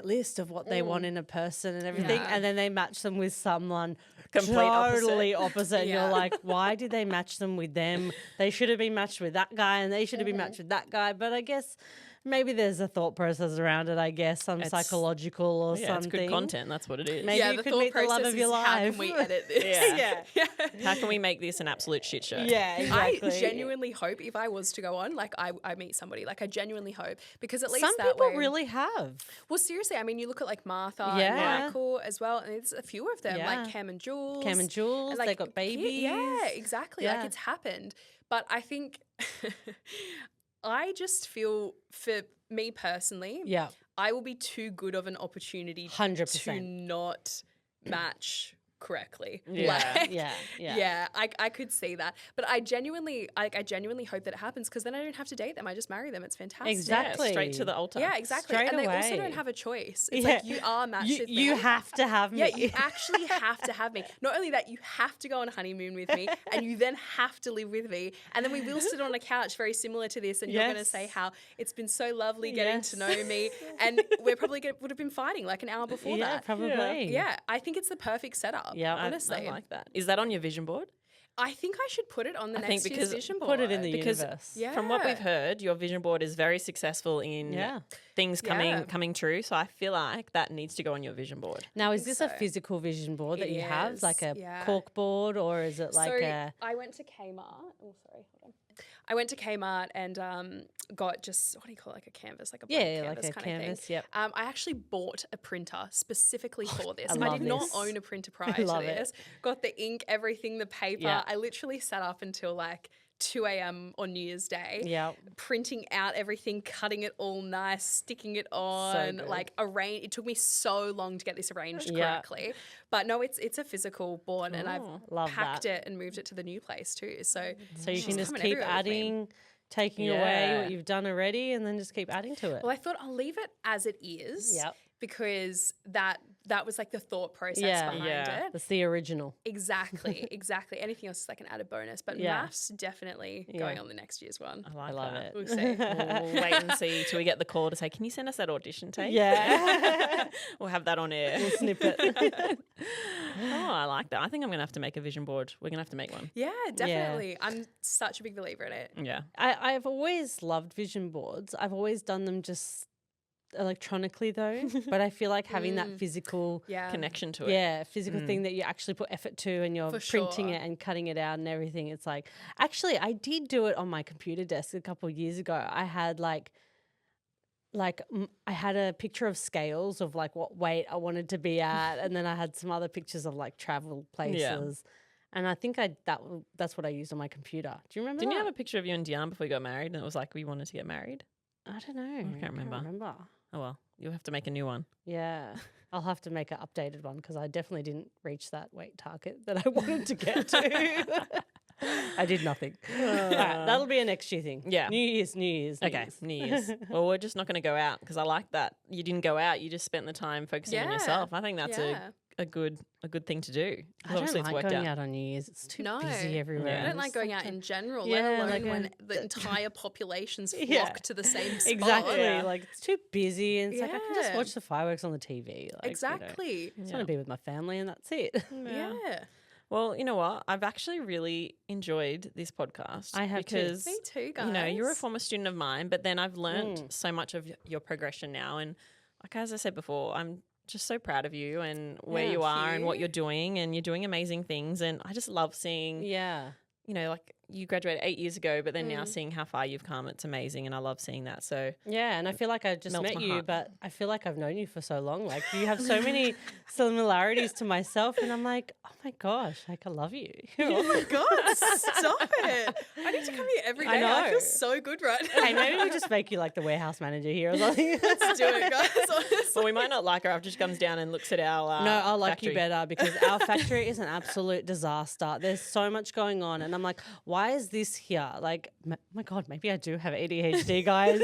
list of what they want in a person and everything, Yeah. and then they match them with someone Complete totally opposite. And Yeah. you're like, why did they match them with them? They should have been matched with that guy, and they should have been matched with that guy. But I guess maybe there's a thought process around it. I guess some It's- psychological or yeah, something. it's good content. That's what it is. Maybe you the could thought meet the love process of your is how life. can we edit this? Yeah. How can we make this an absolute shit show? Yeah, exactly. I genuinely hope if I was to go on, like I meet somebody. Like I genuinely hope because at least Some that people way, really have. Well, seriously, I mean, you look at like Martha Yeah. and Michael as well, and there's a few of them, Yeah. like Cam and Jules. Cam and Jules, they got babies. Yeah, exactly. Yeah. Like it's happened. But I think I just feel for me personally, Yeah. I will be too good of an opportunity 100%. to not match correctly. Yeah. Like, Yeah. yeah, I could see that, but I genuinely hope that it happens because then I don't have to date them. I just marry them. It's fantastic. Exactly. Yeah, straight to the altar. Yeah, exactly. Straight and they also away. don't have a choice. It's Yeah. like you are matched with me. You have to have me. Yeah, you actually have to have me. Not only that, you have to go on a honeymoon with me, and you then have to live with me, and then we will sit on a couch very similar to this, and you're going to Yes. say how it's been so lovely getting Yes. to know me, and we're probably would have been fighting like an hour before Yeah, that. probably. Yeah, I think it's the perfect setup. Yeah. I honestly. like that. Is that on your vision board? I think I should put it on the I think next year's because- vision board. Put it in the Because universe. Yeah. From what we've heard, your vision board is very successful in Yeah. things Yeah. coming true. So I feel like that needs to go on your vision board. Now, is this a so. physical vision board that It you have, is, like a yeah. cork board, or is it like so a? I went to Kmart. Oh, sorry, hold on. I went to Kmart and got just, what do you call it, like a canvas, like a blank Yeah, like canvas a kind canvas, of thing. yep. I actually bought a printer specifically for this. I I love did not this. own a printer prior to love it. this. Got the ink, everything, the paper. Yeah. I literally sat up until like 2 a.m. on New Year's Day. Yeah. Printing out everything, cutting it all nice, sticking it on, good. like arrange. It took me so long to get this arranged Yeah. correctly, but no, it's a physical board, and I've Love packed that. it and moved it to the new place too. So So you it's can just coming keep everywhere with me. adding, taking away Yeah. what you've done already, and then just keep adding to it. Well, I thought I'll leave it as it is. Yep. Because that was like the thought process Yeah. behind Yeah. it. That's the original. Exactly, exactly. Anything else is like an added bonus, but Yeah. maths definitely Yeah. going on the next year's one. I like I love that. it. We'll see. We'll wait and see till we get the call to say, can you send us that audition tape? Yeah. We'll have that on air. Snippet. Oh, I like that. I think I'm going to have to make a vision board. We're going to have to make one. Yeah, definitely. I'm such a big believer in it. Yeah. I've always loved vision boards. I've always done them just electronically though, but I feel like having that physical, Yeah. Connection to it. yeah, physical thing that you actually put effort to and you're For printing sure. it and cutting it out and everything. It's like, actually, I did do it on my computer desk a couple of years ago. I had I had a picture of scales of like what weight I wanted to be at, and then I had some other pictures of like travel places. And I think that's what I used on my computer. Do you remember Didn't that? you have a picture of you and Dion before you got married? And it was like we wanted to get married? I don't know. I can't remember. Oh, well, you'll have to make a new one. Yeah. I'll have to make an updated one because I definitely didn't reach that weight target that I wanted to get to. I did nothing. All right, that'll be a next year thing. Yeah. New Year's. Okay, New Year's. Well, we're just not going to go out because I like that. You didn't go out. You just spent the time focusing on Yeah. yourself. I think that's Yeah. a good thing to do. 'Cause I don't obviously like it's worked going out. out on New Year's. It's too No. busy everywhere. Yeah. I don't like It's going like out in general, Yeah, let alone like when the entire populations flock Yeah. to the same spot. Exactly. Yeah. Like it's too busy, and it's like I can just Yeah. watch the fireworks on the TV. Like, you know. Exactly. I just want to be with my family, and that's it. Yeah. Well, you know what? I've actually really enjoyed this podcast. I have too. because Me too, guys. you know, you're a former student of mine, but then I've learned Mm. so much of your progression now. And like as I said before, I'm just so proud of you and where Yeah. you Thank are and what you. you're doing, and you're doing amazing things. And I just love seeing, Yeah. you know, like you graduated 8 years ago, but then now seeing how far you've come, it's amazing. And I love seeing that. So Yeah, and I feel like I just Melts met my you, heart. but I feel like I've known you for so long. Like you have so many similarities to myself, and I'm like, oh my gosh, like I love you. Oh my God, stop it. I need to come here every I day. I know. feel so good right now. Hey, maybe we just make you like the warehouse manager here or something. Let's do it, guys. Honestly. well, we might not like her after she comes down and looks at our No, I'll like you factory. better because our factory is an absolute disaster. There's so much going on, and I'm like, why is this here? Like, oh my God, maybe I do have ADHD, guys.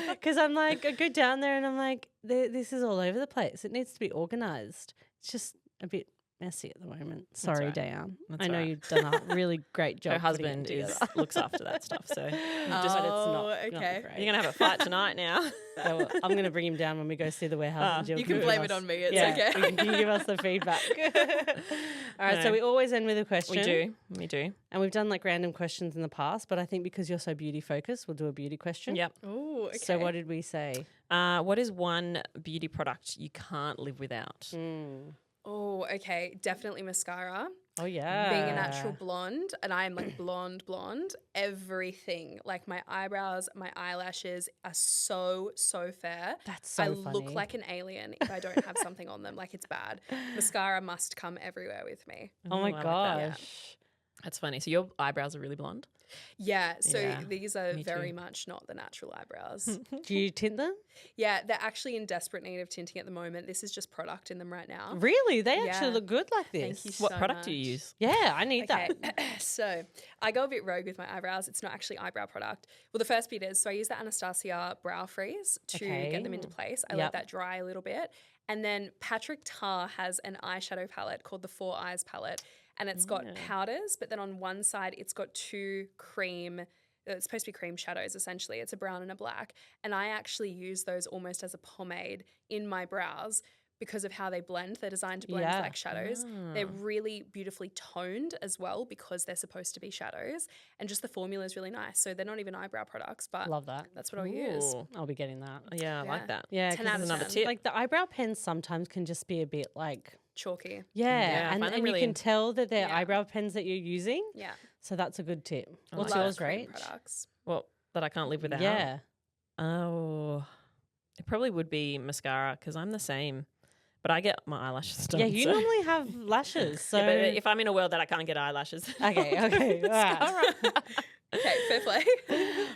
Because I'm like, I go down there and I'm like, this is all over the place. It needs to be organized. It's just a bit messy at the moment. Sorry, right. Diane. That's I know all right. you've done a really great job. Her putting it husband together. looks after that stuff. So Just- Oh, it's not okay. great. you're going to have a fight tonight now. So I'm going to bring him down when we go see the warehouse. and Jill You can give blame us- it on me. It's yeah, okay. you can give us the feedback. All right, so No. we always end with a question. We do. And we've done like random questions in the past, but I think because you're so beauty focused, we'll do a beauty question. Yep. Oh, okay. So what did we say? What is one beauty product you can't live without? Mm. Oh, okay. Definitely mascara. Oh yeah. Being a natural blonde, and I am like blonde, everything. Like my eyebrows, my eyelashes are so fair. That's so I funny. look like an alien if I don't have something on them. Like it's bad. Mascara must come everywhere with me. Oh my I like that. gosh. That's funny. So your eyebrows are really blonde? Yeah, so Yeah, these are me very too. much not the natural eyebrows. Do you tint them? Yeah, they're actually in desperate need of tinting at the moment. This is just product in them right now. Really? They Yeah. actually look good like this. Thank you What so product do you much. use? Yeah, I need Okay, that. so I go a bit rogue with my eyebrows. It's not actually eyebrow product. Well, the first bit is, so I use the Anastasia Brow Freeze to get them into place. I Yep. let that dry a little bit. And then Patrick Tar has an eyeshadow palette called the Four Eyes palette. And it's got powders, but then on one side it's got two cream, it's supposed to be cream shadows essentially. It's a brown and a black. And I actually use those almost as a pomade in my brows because of how they blend. They're designed to blend Yeah. like shadows. They're really beautifully toned as well because they're supposed to be shadows. And just the formula is really nice. So they're not even eyebrow products, but Love that. that's what I'll use. Ooh. I'll be getting that. Yeah, I like Yeah. that. Yeah, 10 'cause out of another 10. tip. like the eyebrow pens sometimes can just be a bit like, Chalky. yeah, Yeah, I and, find them and really you can tell that they're Yeah. eyebrow pens that you're using. Yeah. So that's a good tip. What's like yours, cream Rach? products. Well, that I can't live without. Yeah. Oh, it probably would be mascara because I'm the same. But I get my eyelashes done. Yeah, you so- normally have lashes. So Yeah, but if I'm in a world that I can't get eyelashes. okay. All right. Okay, fair play.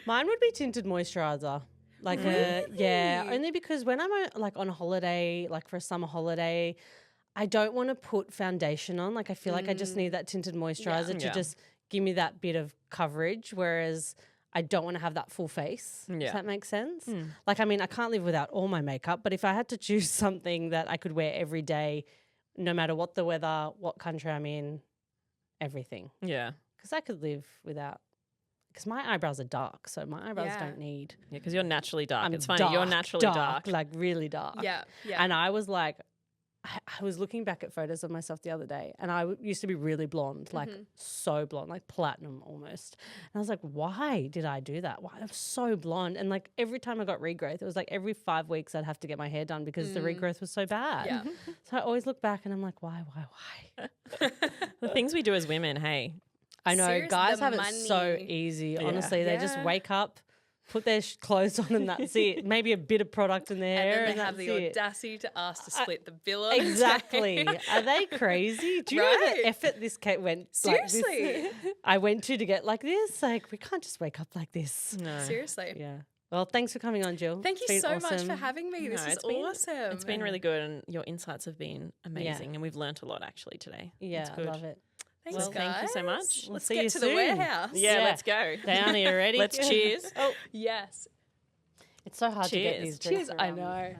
Mine would be tinted moisturizer. Like yeah, only because when I'm like on holiday, like for a summer holiday, I don't want to put foundation on. Like I feel like I just need that tinted moisturizer to Yeah. just give me that bit of coverage, whereas I don't want to have that full face. Does Yeah. that make sense? Like, I mean, I can't live without all my makeup, but if I had to choose something that I could wear every day, no matter what the weather, what country I'm in, everything. Yeah. Because I could live without, because my eyebrows are dark, so my eyebrows Yeah. don't need. Yeah, because you're naturally dark. I'm It's funny. You're dark, naturally dark. like really dark. Yeah. Yeah. And I was like, I was looking back at photos of myself the other day, and I used to be really blonde, like so blonde, like platinum almost. And I was like, why did I do that? Why I'm so blonde? And like every time I got regrowth, it was like every 5 weeks I'd have to get my hair done because the regrowth was so bad. Yeah. So I always look back and I'm like, why? The things we do as women, hey. I know Serious- guys the have it so money. easy. Honestly, they just Yeah. wake up, put their clothes on, and that's it. Maybe a bit of product in their hair, And and then they have that's the it. audacity to ask to split the bill. on a day. Exactly. Are they crazy? Do you know Right. the effort this Kate went? like, this- Seriously. I went to get like this. Like we can't just wake up like this. No. Seriously. Yeah. Well, thanks for coming on, Jill. Thank It's you been so much for awesome. having me. This No, is it's been- awesome. It's been really good, and your insights have been amazing, and we've learnt a lot actually today. Yeah, It's I good. love it. Thanks, Well, thank you so guys. much. We'll Let's see get you to the soon. warehouse. Yeah, Yeah. let's go. Diana, you ready? Let's cheers. Oh, Yes. it's so hard to get Cheers. these drinks. Cheers, I around. know.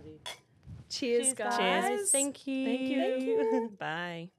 Cheers, guys. Cheers. Thank you. Thank you. Bye.